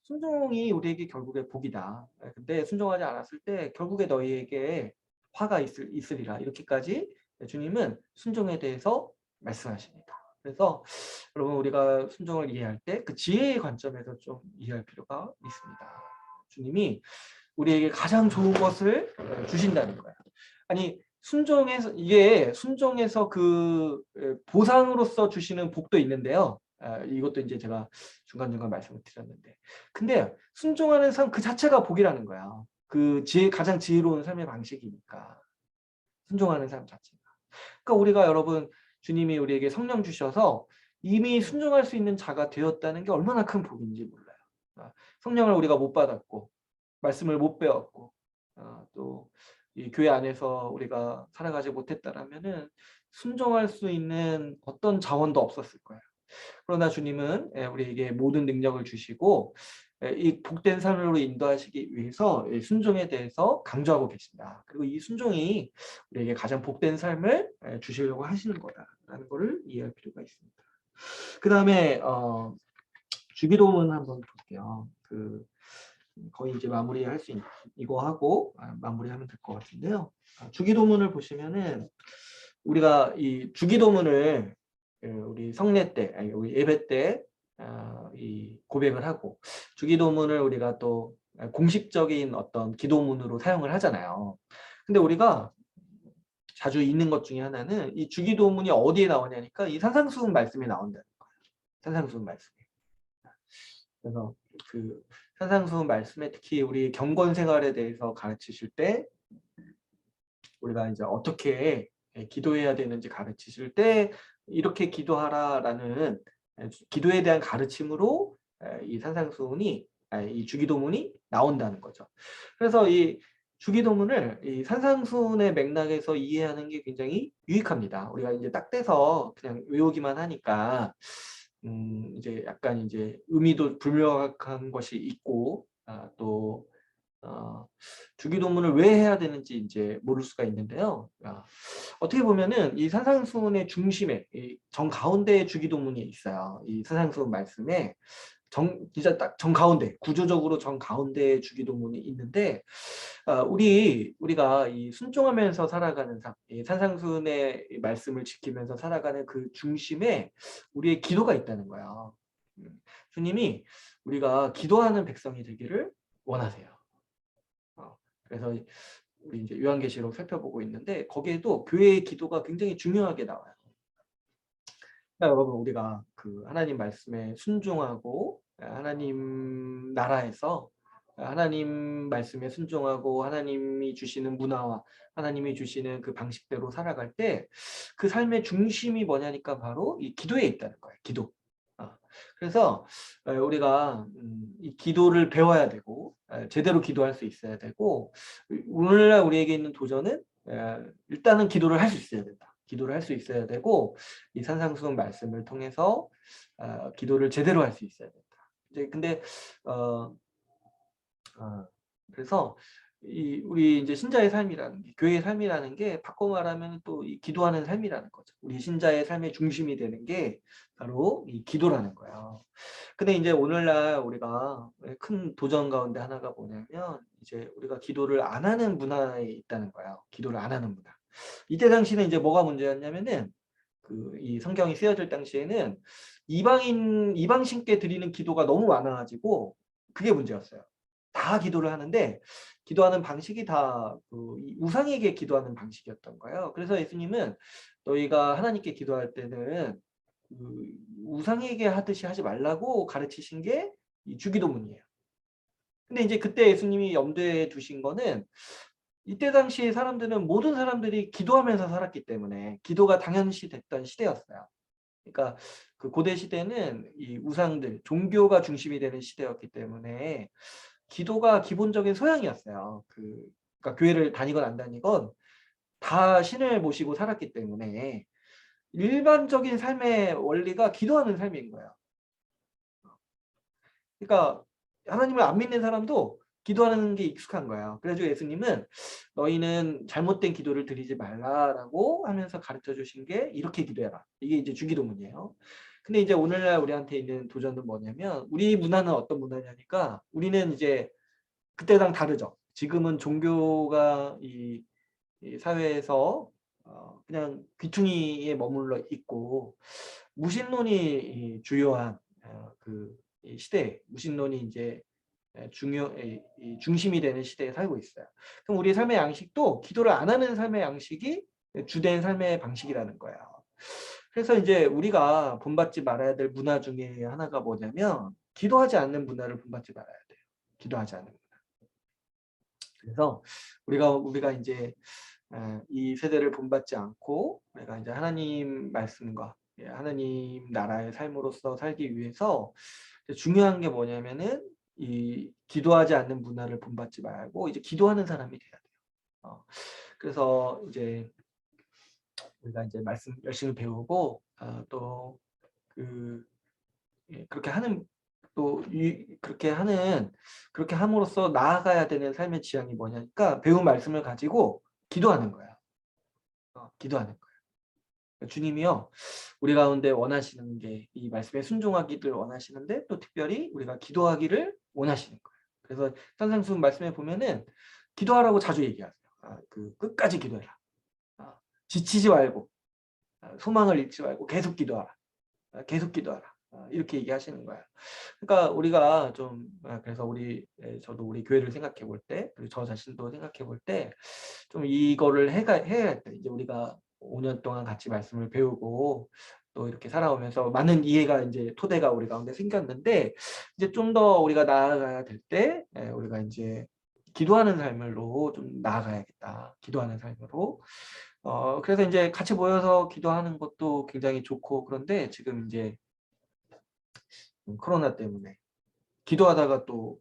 A: 순종이 우리에게 결국에 복이다. 근데 순종하지 않았을 때 결국에 너희에게 화가 있으리라. 이렇게까지 주님은 순종에 대해서 말씀하십니다. 그래서 여러분 우리가 순종을 이해할 때 그 지혜의 관점에서 좀 이해할 필요가 있습니다. 주님이 우리에게 가장 좋은 것을 주신다는 거야. 아니 순종에서 그 보상으로서 주시는 복도 있는데요. 이것도 이제 제가 중간중간 말씀을 드렸는데, 근데 순종하는 삶 그 자체가 복이라는 거야. 그 가장 지혜로운 삶의 방식이니까 순종하는 삶 자체가. 그러니까 우리가 여러분 주님이 우리에게 성령 주셔서 이미 순종할 수 있는 자가 되었다는 게 얼마나 큰 복인지 몰라요. 성령을 우리가 못 받았고 말씀을 못 배웠고 또 이 교회 안에서 우리가 살아가지 못했다라면은 순종할 수 있는 어떤 자원도 없었을 거예요. 그러나 주님은 우리에게 모든 능력을 주시고 이 복된 삶으로 인도하시기 위해서 순종에 대해서 강조하고 계신다. 그리고 이 순종이 우리에게 가장 복된 삶을 주시려고 하시는 거다라는 것을 이해할 필요가 있습니다. 그 다음에 주기도문 한번 볼게요. 거의 이제 마무리할 수 이거 하고 마무리하면 될 것 같은데요. 주기도문을 보시면은 우리가 이 주기도문을 우리 성례 때, 아니 우리 예배 때 이 고백을 하고 주기도문을 우리가 또 공식적인 어떤 기도문으로 사용을 하잖아요. 근데 우리가 자주 읽는 것 중에 하나는 이 주기도문이 어디에 나오냐니까 이 산상수훈 말씀에 나온다는 거예요. 산상수훈 말씀에. 그래서 그 산상수훈 말씀에 특히 우리 경건 생활에 대해서 가르치실 때 우리가 이제 어떻게 기도해야 되는지 가르치실 때 이렇게 기도하라라는 기도에 대한 가르침으로 이 산상수훈이 이 주기도문이 나온다는 거죠. 그래서 이 주기도문을 이 산상수훈의 맥락에서 이해하는 게 굉장히 유익합니다. 우리가 이제 딱 떼서 그냥 외우기만 하니까 이제 약간 이제 의미도 불명확한 것이 있고 또 주기도문을 왜 해야 되는지 이제 모를 수가 있는데요. 어떻게 보면은 이 산상수훈의 중심에 이 정가운데에 주기도문이 있어요. 이 산상수훈 말씀에 진짜 딱 정가운데 구조적으로 정가운데에 주기도문이 있는데 우리가 이 순종하면서 살아가는 삶, 이 산상수훈의 말씀을 지키면서 살아가는 그 중심에 우리의 기도가 있다는 거예요. 주님이 우리가 기도하는 백성이 되기를 원하세요. 그래서 우리 이제 요한계시록 살펴보고 있는데 거기에도 교회의 기도가 굉장히 중요하게 나와요. 그러니까 여러분 우리가 그 하나님 말씀에 순종하고 하나님 나라에서 하나님 말씀에 순종하고 하나님이 주시는 문화와 하나님이 주시는 그 방식대로 살아갈 때 그 삶의 중심이 뭐냐니까 바로 이 기도에 있다는 거예요. 기도. 그래서 우리가 이 기도를 배워야 되고 제대로 기도할 수 있어야 되고 오늘날 우리에게 있는 도전은 일단은 기도를 할 수 있어야 된다. 기도를 할 수 있어야 되고 이 산상수훈 말씀을 통해서 기도를 제대로 할 수 있어야 된다. 이제 근데 그래서 우리 이제 신자의 삶이라는 게 교회의 삶이라는 게 바꿔 말하면 또 이 기도하는 삶이라는 거죠. 우리 신자의 삶의 중심이 되는 게 바로 이 기도라는 거예요. 근데 이제 오늘날 우리가 큰 도전 가운데 하나가 뭐냐면 이제 우리가 기도를 안 하는 문화에 있다는 거예요. 기도를 안 하는 문화. 이때 당시는 이제 뭐가 문제였냐면은 이 성경이 쓰여질 당시에는 이방신께 드리는 기도가 너무 많아가지고 그게 문제였어요. 다 기도를 하는데 기도하는 방식이 다 우상에게 기도하는 방식이었던 거예요. 그래서 예수님은 너희가 하나님께 기도할 때는 우상에게 하듯이 하지 말라고 가르치신 게 이 주기도문이에요. 근데 이제 그때 예수님이 염두에 두신 거는 이때 당시 사람들은 모든 사람들이 기도하면서 살았기 때문에 기도가 당연시 됐던 시대였어요. 그러니까 그 고대 시대는 이 우상들, 종교가 중심이 되는 시대였기 때문에 기도가 기본적인 소양이었어요. 그러니까 교회를 다니건 안 다니건 다 신을 모시고 살았기 때문에 일반적인 삶의 원리가 기도하는 삶인 거예요. 그러니까 하나님을 안 믿는 사람도 기도하는 게 익숙한 거예요. 그래서 예수님은 너희는 잘못된 기도를 드리지 말라라고 하면서 가르쳐 주신 게 이렇게 기도해라. 이게 이제 주기도문이에요. 근데 이제 오늘날 우리한테 있는 도전은 뭐냐면 우리 문화는 어떤 문화냐니까 우리는 이제 그때랑 다르죠. 지금은 종교가 이 사회에서 그냥 귀퉁이에 머물러 있고 무신론이 주요한 이 시대, 무신론이 이제 중심이 되는 시대에 살고 있어요. 그럼 우리의 삶의 양식도 기도를 안 하는 삶의 양식이 주된 삶의 방식이라는 거예요. 그래서 이제 우리가 본받지 말아야 될 문화 중에 하나가 뭐냐면 기도하지 않는 문화를 본받지 말아야 돼요. 기도하지 않는 문화. 그래서 우리가 이제 이 세대를 본받지 않고 우리가 이제 하나님 말씀과 하나님 나라의 삶으로서 살기 위해서 중요한 게 뭐냐면은 이 기도하지 않는 문화를 본받지 말고 이제 기도하는 사람이 돼야 돼요. 그래서 이제 우리가 이제 말씀 열심히 배우고 또 그렇게 하는 그렇게 함으로써 나아가야 되는 삶의 지향이 뭐냐니까 배운 말씀을 가지고 기도하는 거야. 기도하는 거야. 주님이요, 우리 가운데 원하시는 게 이 말씀에 순종하기를 원하시는데 또 특별히 우리가 기도하기를 원하시는 거예요. 그래서 산상수훈 말씀에 보면은 기도하라고 자주 얘기하세요. 그 끝까지 기도해라. 지치지 말고, 소망을 잃지 말고 계속 기도하라. 계속 기도하라. 이렇게 얘기하시는 거예요. 그러니까 우리가 좀 그래서 저도 우리 교회를 생각해 볼 때, 그리고 저 자신도 생각해 볼 때 좀 이거를 해야겠다. 이제 우리가 5년 동안 같이 말씀을 배우고 또 이렇게 살아오면서 많은 이해가 이제 토대가 우리 가운데 생겼는데, 이제 좀 더 우리가 나아가야 될 때 우리가 이제 기도하는 삶으로 좀 나아가야겠다. 기도하는 삶으로. 그래서 이제 같이 모여서 기도하는 것도 굉장히 좋고, 그런데 지금 이제 코로나 때문에 기도하다가 또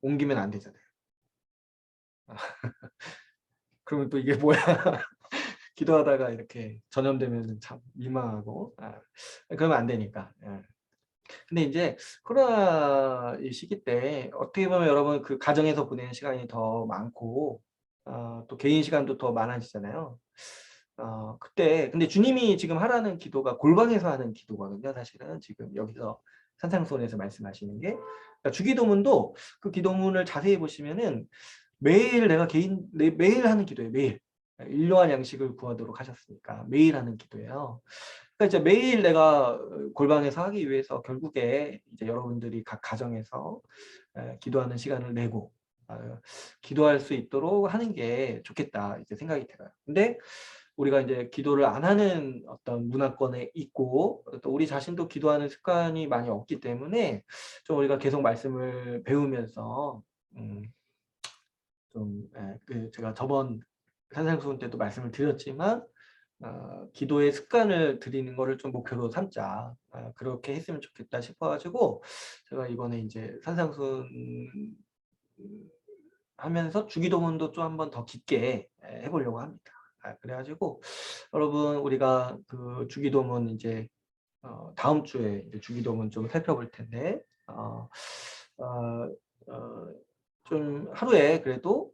A: 옮기면 안 되잖아요. 그러면 또 이게 뭐야? 기도하다가 이렇게 전염되면 참 민망하고, 그러면 안 되니까. 근데 이제 코로나 이 시기 때 어떻게 보면 여러분 그 가정에서 보내는 시간이 더 많고, 또 개인 시간도 더 많아지잖아요. 그때 근데 주님이 지금 하라는 기도가 골방에서 하는 기도거든요. 사실은 지금 여기서 산상수훈에서 말씀하시는 게, 그러니까 주기도문도 그 기도문을 자세히 보시면은 매일 매일 하는 기도예요. 매일 일용할 양식을 구하도록 하셨으니까 매일 하는 기도예요. 그러니까 이제 매일 내가 골방에서 하기 위해서 결국에 이제 여러분들이 각 가정에서 기도하는 시간을 내고 기도할 수 있도록 하는 게 좋겠다 이제 생각이 들어요. 근데 우리가 이제 기도를 안 하는 어떤 문화권에 있고 또 우리 자신도 기도하는 습관이 많이 없기 때문에 좀 우리가 계속 말씀을 배우면서 제가 저번 산상수훈 때도 말씀을 드렸지만 기도의 습관을 들이는 거를 좀 목표로 삼자. 그렇게 했으면 좋겠다 싶어가지고 제가 이번에 이제 산상수훈 하면서 주기도문도 좀 한번 더 깊게 해보려고 합니다. 그래가지고 여러분 우리가 그 주기도문 이제 다음 주에 이제 주기도문 좀 살펴볼 텐데 어, 어, 좀 하루에 그래도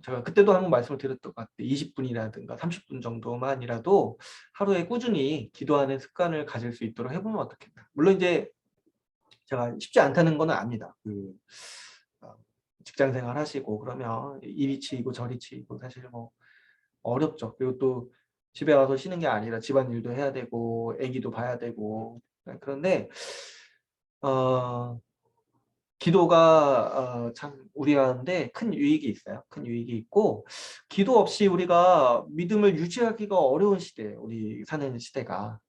A: 제가 그때도 한번 말씀을 드렸던 것 같아요. 20분이라든가 30분 정도만이라도 하루에 꾸준히 기도하는 습관을 가질 수 있도록 해보면 어떻겠나. 물론 이제 제가 쉽지 않다는 거는 압니다. 직장 생활 하시고 그러면 이리 치이고 저리 치이고 사실 뭐 어렵죠. 그리고 또 집에 와서 쉬는 게 아니라 집안일도 해야 되고 아기도 봐야 되고. 그런데 기도가 참 우리 가운데 큰 유익이 있어요. 큰 유익이 있고, 기도 없이 우리가 믿음을 유지하기가 어려운 시대예요. 우리 사는 시대가.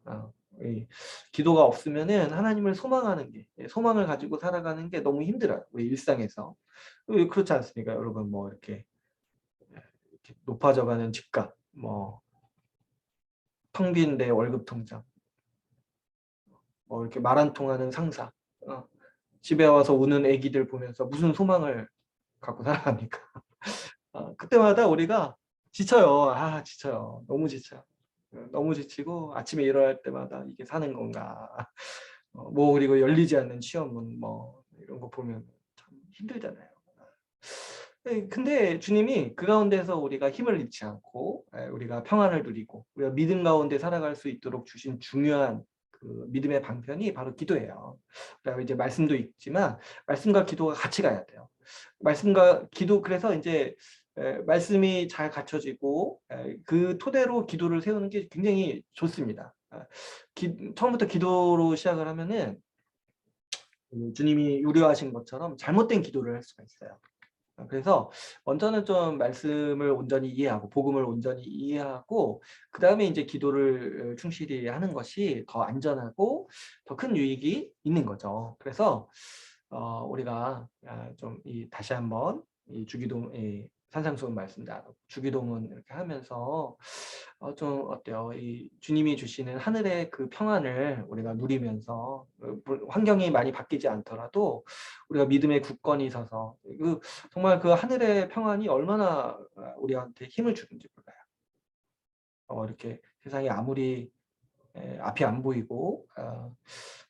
A: 기도가 없으면은 하나님을 소망하는 게, 소망을 가지고 살아가는 게 너무 힘들어요. 우리 일상에서. 그렇지 않습니까? 여러분 뭐 이렇게 높아져가는 집값, 뭐 텅 빈 내 월급 통장, 뭐 이렇게 말 안 통하는 상사, 집에 와서 우는 아기들 보면서 무슨 소망을 갖고 살아갑니까? 그때마다 우리가 지쳐요. 지쳐요. 너무 지쳐요. 너무 지치고 아침에 일어날 때마다 이게 사는 건가. 뭐 그리고 열리지 않는 시험은 뭐 이런 거 보면 참 힘들잖아요. 근데 주님이 그 가운데서 우리가 힘을 잃지 않고 우리가 평안을 누리고 우리가 믿음 가운데 살아갈 수 있도록 주신 중요한 그 믿음의 방편이 바로 기도예요. 그리고 이제 말씀도 있지만 말씀과 기도가 같이 가야 돼요. 말씀과 기도, 그래서 이제 말씀이 잘 갖춰지고 그 토대로 기도를 세우는 게 굉장히 좋습니다. 처음부터 기도로 시작을 하면은 주님이 유료하신 것처럼 잘못된 기도를 할 수가 있어요. 그래서 먼저는 좀 말씀을 온전히 이해하고 복음을 온전히 이해하고 그 다음에 이제 기도를 충실히 하는 것이 더 안전하고 더 큰 유익이 있는 거죠. 그래서 우리가 좀 다시 한번 이 주기도 산상수훈 말씀 주기도문 이렇게 하면서 좀 어때요? 이 주님이 주시는 하늘의 그 평안을 우리가 누리면서 환경이 많이 바뀌지 않더라도 우리가 믿음의 굳건히 서서 정말 그 하늘의 평안이 얼마나 우리한테 힘을 주는지 몰라요. 이렇게 세상이 아무리 앞이 안 보이고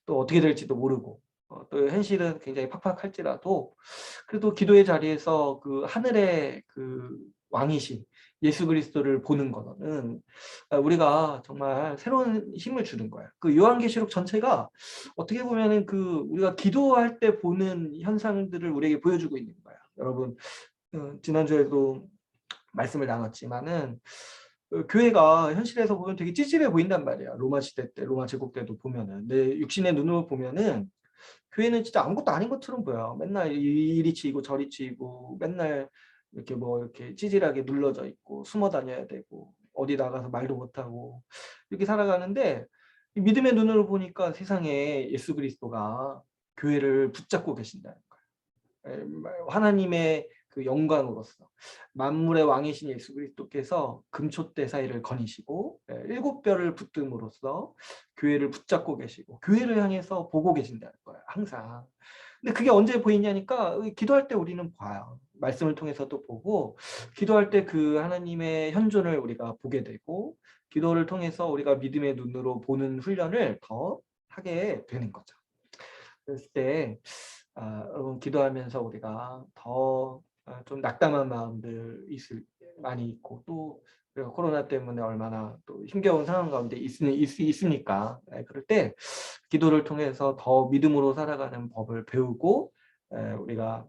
A: 또 어떻게 될지도 모르고 또 현실은 굉장히 팍팍할지라도 그래도 기도의 자리에서 그 하늘의 그 왕이신 예수 그리스도를 보는 거는 우리가 정말 새로운 힘을 주는 거야. 그 요한계시록 전체가 어떻게 보면은 그 우리가 기도할 때 보는 현상들을 우리에게 보여주고 있는 거야. 여러분, 지난주에도 말씀을 나눴지만은 교회가 현실에서 보면 되게 찌질해 보인단 말이야. 로마 시대 때, 로마 제국 때도 보면은 내 육신의 눈으로 보면은 교회는 진짜 아무것도 아닌 것처럼 보여. 맨날 이리 치이고 저리 치이고 맨날 이렇게 뭐 이렇게 찌질하게 눌러져 있고 숨어 다녀야 되고 어디 나가서 말도 못하고 이렇게 살아가는데 믿음의 눈으로 보니까 세상에 예수 그리스도가 교회를 붙잡고 계신다는 거예요. 하나님의 그 영광으로서 만물의 왕이신 예수 그리스도께서 금초대 사이를 거니시고 일곱 뼈를 붙듦으로써 교회를 붙잡고 계시고 교회를 향해서 보고 계신다는 거예요. 항상. 근데 그게 언제 보이냐니까 기도할 때 우리는 봐요. 말씀을 통해서도 보고 기도할 때 그 하나님의 현존을 우리가 보게 되고 기도를 통해서 우리가 믿음의 눈으로 보는 훈련을 더 하게 되는 거죠. 그랬을 때 여러분 기도하면서 우리가 더 좀 낙담한 마음들 많이 있고 또 우리가 코로나 때문에 얼마나 또 힘겨운 상황 가운데 있으니까 그럴 때 기도를 통해서 더 믿음으로 살아가는 법을 배우고 우리가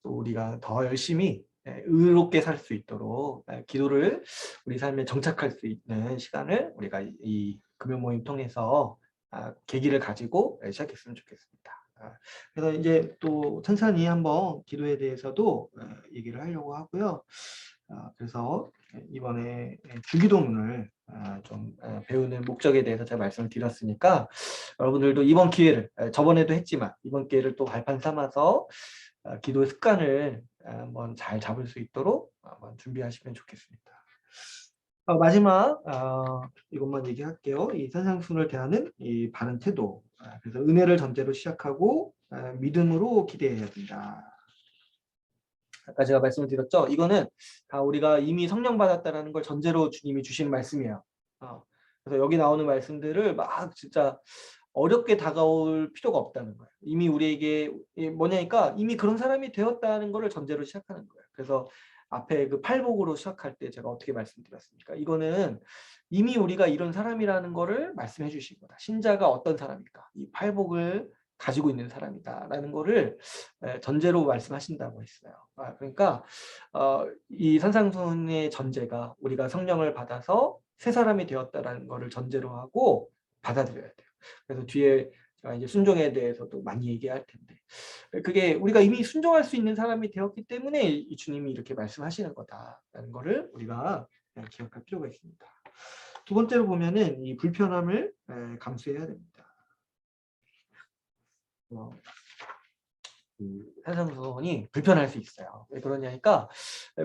A: 또 우리가 더 열심히 의롭게 살 수 있도록 기도를 우리 삶에 정착할 수 있는 시간을 우리가 이 금요 모임 통해서 계기를 가지고 시작했으면 좋겠습니다. 그래서 이제 또 천천히 한번 기도에 대해서도 얘기를 하려고 하고요. 그래서 이번에 주기도문을 좀 배우는 목적에 대해서 제가 말씀을 드렸으니까 여러분들도 이번 기회를 저번에도 했지만 이번 기회를 또 발판 삼아서 기도의 습관을 한번 잘 잡을 수 있도록 한번 준비하시면 좋겠습니다. 마지막 이것만 얘기할게요. 이 산상순을 대하는 이 바른 태도. 그래서 은혜를 전제로 시작하고 믿음으로 기대해야 된다. 아까 제가 말씀을 드렸죠. 이거는 다 우리가 이미 성령 받았다라는 걸 전제로 주님이 주시는 말씀이에요. 그래서 여기 나오는 말씀들을 막 진짜 어렵게 다가올 필요가 없다는 거예요. 이미 우리에게 뭐냐니까 이미 그런 사람이 되었다는 것을 전제로 시작하는 거예요. 그래서 앞에 그 팔복으로 시작할 때 제가 어떻게 말씀드렸습니까? 이거는 이미 우리가 이런 사람이라는 거를 말씀해 주신 거다. 신자가 어떤 사람일까? 이 팔복을 가지고 있는 사람이다라는 거를 전제로 말씀하신다고 했어요. 그러니까 이 산상순의 전제가 우리가 성령을 받아서 새 사람이 되었다라는 거를 전제로 하고 받아들여야 돼요. 그래서 뒤에 제가 이제 순종에 대해서도 많이 얘기할 텐데 그게 우리가 이미 순종할 수 있는 사람이 되었기 때문에 이 주님이 이렇게 말씀하시는 거다라는 거를 우리가 기억할 필요가 있습니다. 두 번째로 보면은 이 불편함을 감수해야 됩니다. 산상수훈이 불편할 수 있어요. 왜 그러냐니까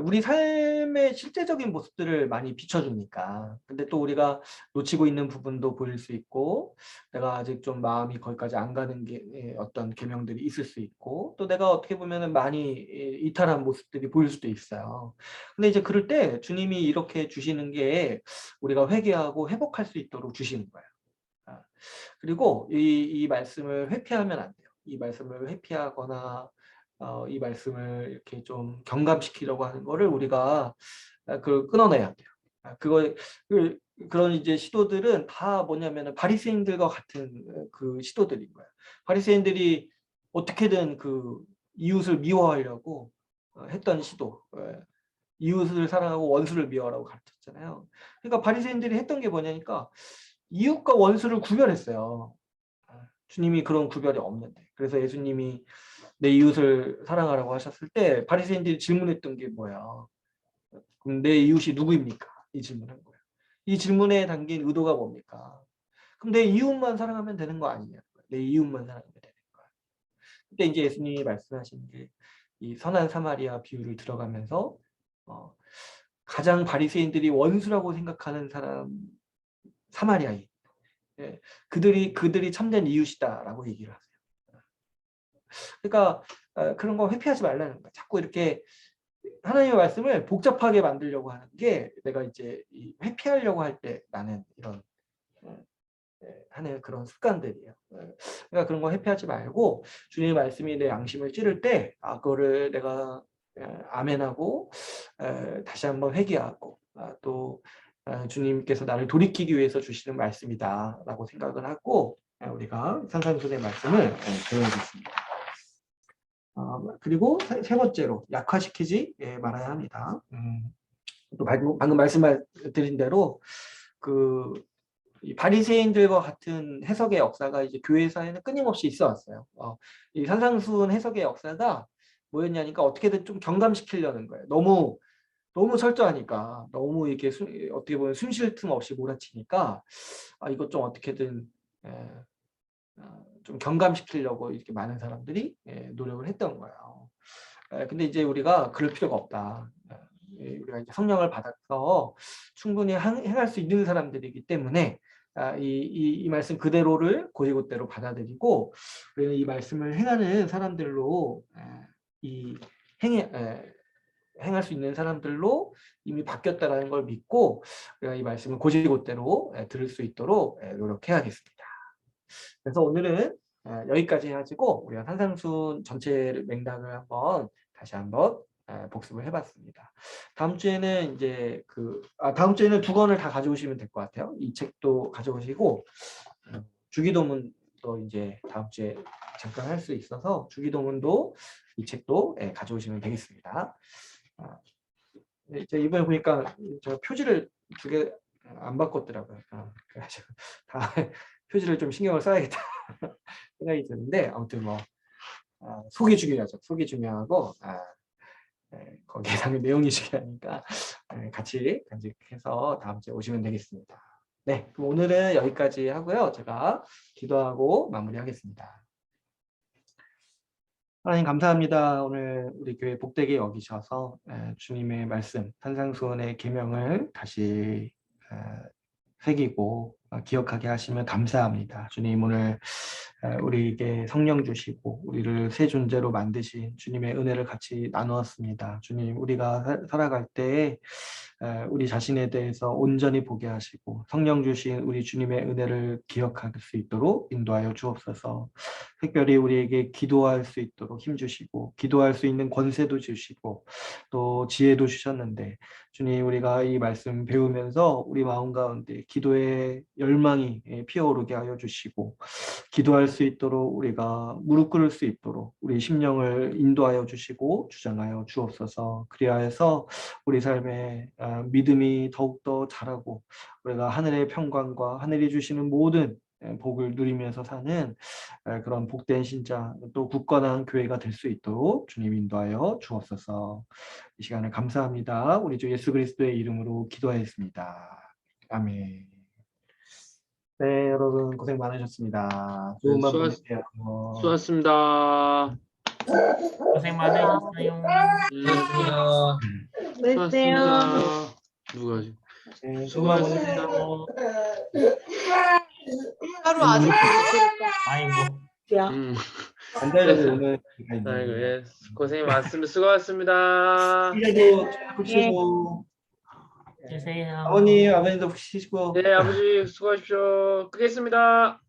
A: 우리 삶의 실제적인 모습들을 많이 비춰주니까. 근데 또 우리가 놓치고 있는 부분도 보일 수 있고 내가 아직 좀 마음이 거기까지 안 가는 게 어떤 계명들이 있을 수 있고 또 내가 어떻게 보면은 많이 이탈한 모습들이 보일 수도 있어요. 근데 이제 그럴 때 주님이 이렇게 주시는 게 우리가 회개하고 회복할 수 있도록 주시는 거예요. 그리고 이 말씀을 회피하면 안 돼요. 이 말씀을 회피하거나 이 말씀을 이렇게 좀 경감시키려고 하는 거를 우리가 그걸 끊어내야 돼요. 그런 이제 시도들은 다 뭐냐면은 바리새인들과 같은 그 시도들인 거예요. 바리새인들이 어떻게든 그 이웃을 미워하려고 했던 시도. 이웃을 사랑하고 원수를 미워하라고 가르쳤잖아요. 그러니까 바리새인들이 했던 게 뭐냐니까 이웃과 원수를 구별했어요. 주님이 그런 구별이 없는데. 그래서 예수님이 내 이웃을 사랑하라고 하셨을 때 바리새인들이 질문했던 게 뭐야? 그럼 내 이웃이 누구입니까? 이 질문한 거예요. 이 질문에 담긴 의도가 뭡니까? 그럼 내 이웃만 사랑하면 되는 거 아니냐? 내 이웃만 사랑하면 되는 거야. 그때 이제 예수님이 말씀하신 게 이 선한 사마리아 비유를 들어가면서 가장 바리새인들이 원수라고 생각하는 사람 사마리아인 그들이 참된 이웃이다라고 얘기를 하세요. 그러니까 그런 거 회피하지 말라는 거야. 자꾸 이렇게 하나님의 말씀을 복잡하게 만들려고 하는 게 내가 이제 회피하려고 할 때 나는 이런 하는 그런 습관들이에요. 그러니까 그런 거 회피하지 말고 주님의 말씀이 내 양심을 찌를 때 그거를 내가
B: 아멘하고 다시 한번 회개하고 또 주님께서 나를 돌이키기 위해서 주시는 말씀이다라고 생각을 하고 우리가 산상수훈의 말씀을 배워보겠습니다. 그리고 세 번째로 약화시키지 말아야 합니다. 또 방금 말씀드린 대로 이 바리새인들과 같은 해석의 역사가 이제 교회사에는 끊임없이 있어 왔어요. 이 산상수훈 해석의 역사가 뭐였냐니까 어떻게든 좀 경감시키려는 거예요. 너무 철저하니까, 너무 이렇게 어떻게 보면 숨 쉴 틈 없이 몰아치니까 이것 좀 어떻게든 좀 경감시키려고 이렇게 많은 사람들이 노력을 했던 거예요. 근데 이제 우리가 그럴 필요가 없다. 우리가 이제 성령을 받아서 충분히 행할 수 있는 사람들이기 때문에 이 말씀 그대로를 곧이곧대로 받아들이고 우리는 이 말씀을 행하는 사람들로 행할 수 있는 사람들로 이미 바뀌었다라는 걸 믿고 우리가 이 말씀을 곧이곧대로 들을 수 있도록 노력해야겠습니다. 그래서 오늘은 여기까지 해가지고 우리가 산상수훈 전체 맥락을 다시 한번 복습을 해봤습니다. 다음 주에는 이제 다음 주에는 2권을 다 가져오시면 될 것 같아요. 이 책도 가져오시고 주기도문도 이제 다음 주에 잠깐 할 수 있어서 주기도문도 이 책도 가져오시면 되겠습니다. 이제 이번에 보니까 저 표지를 2개 안 바꿨더라고요. 그래가지고 다음에 표지를 좀 신경을 써야겠다 생각이 드는데 아무튼 뭐 속이 중요하죠. 속이 중요하고 거기에 담긴 내용이 중요하니까 같이 간직해서 다음 주에 오시면 되겠습니다. 네, 그럼 오늘은 여기까지 하고요. 제가 기도하고 마무리하겠습니다. 하나님 감사합니다. 오늘 우리 교회 복되게 여기셔서 주님의 말씀, 산상수훈의 계명을 다시 새기고 기억하게 하시면 감사합니다. 주님 오늘 우리에게 성령 주시고 우리를 새 존재로 만드신 주님의 은혜를 같이 나누었습니다. 주님 우리가 살아갈 때 우리 자신에 대해서 온전히 보게 하시고 성령 주신 우리 주님의 은혜를 기억할 수 있도록 인도하여 주옵소서. 특별히 우리에게 기도할 수 있도록 힘 주시고 기도할 수 있는 권세도 주시고 또 지혜도 주셨는데 주님 우리가 이 말씀 배우면서 우리 마음 가운데 기도의 열망이 피어오르게 하여 주시고 기도할 수 있도록 우리가 무릎 꿇을 수 있도록 우리 심령을 인도하여 주시고 주장하여 주옵소서. 그리하여서 우리 삶의 믿음이 더욱더 자라고 우리가 하늘의 평강과 하늘이 주시는 모든 복을 누리면서 사는 그런 복된 신자 또 굳건한 교회가 될 수 있도록 주님 인도하여 주옵소서. 이 시간을 감사합니다. 우리 주 예수 그리스도의 이름으로 기도하였습니다. 아멘. 네, 여러분 고생 많으셨습니다. 좋은 밤 보내세요.
C: 수고하셨습니다.
D: 고생 많으셨어요.
C: 수고하셨습니다. 누가 하지?
A: 네, 좋은 밤 보내세요.
E: 하루 아주
D: 아이고.
A: 안달되고 오늘
C: 아이고, 예. 고생이 많습니다. 수고하셨습니다.
A: 쉬고 푹 쉬고
D: 주세요.
A: 아버님도 푹 쉬시고
C: 네, 아버지 수고하십시오. 끄겠습니다.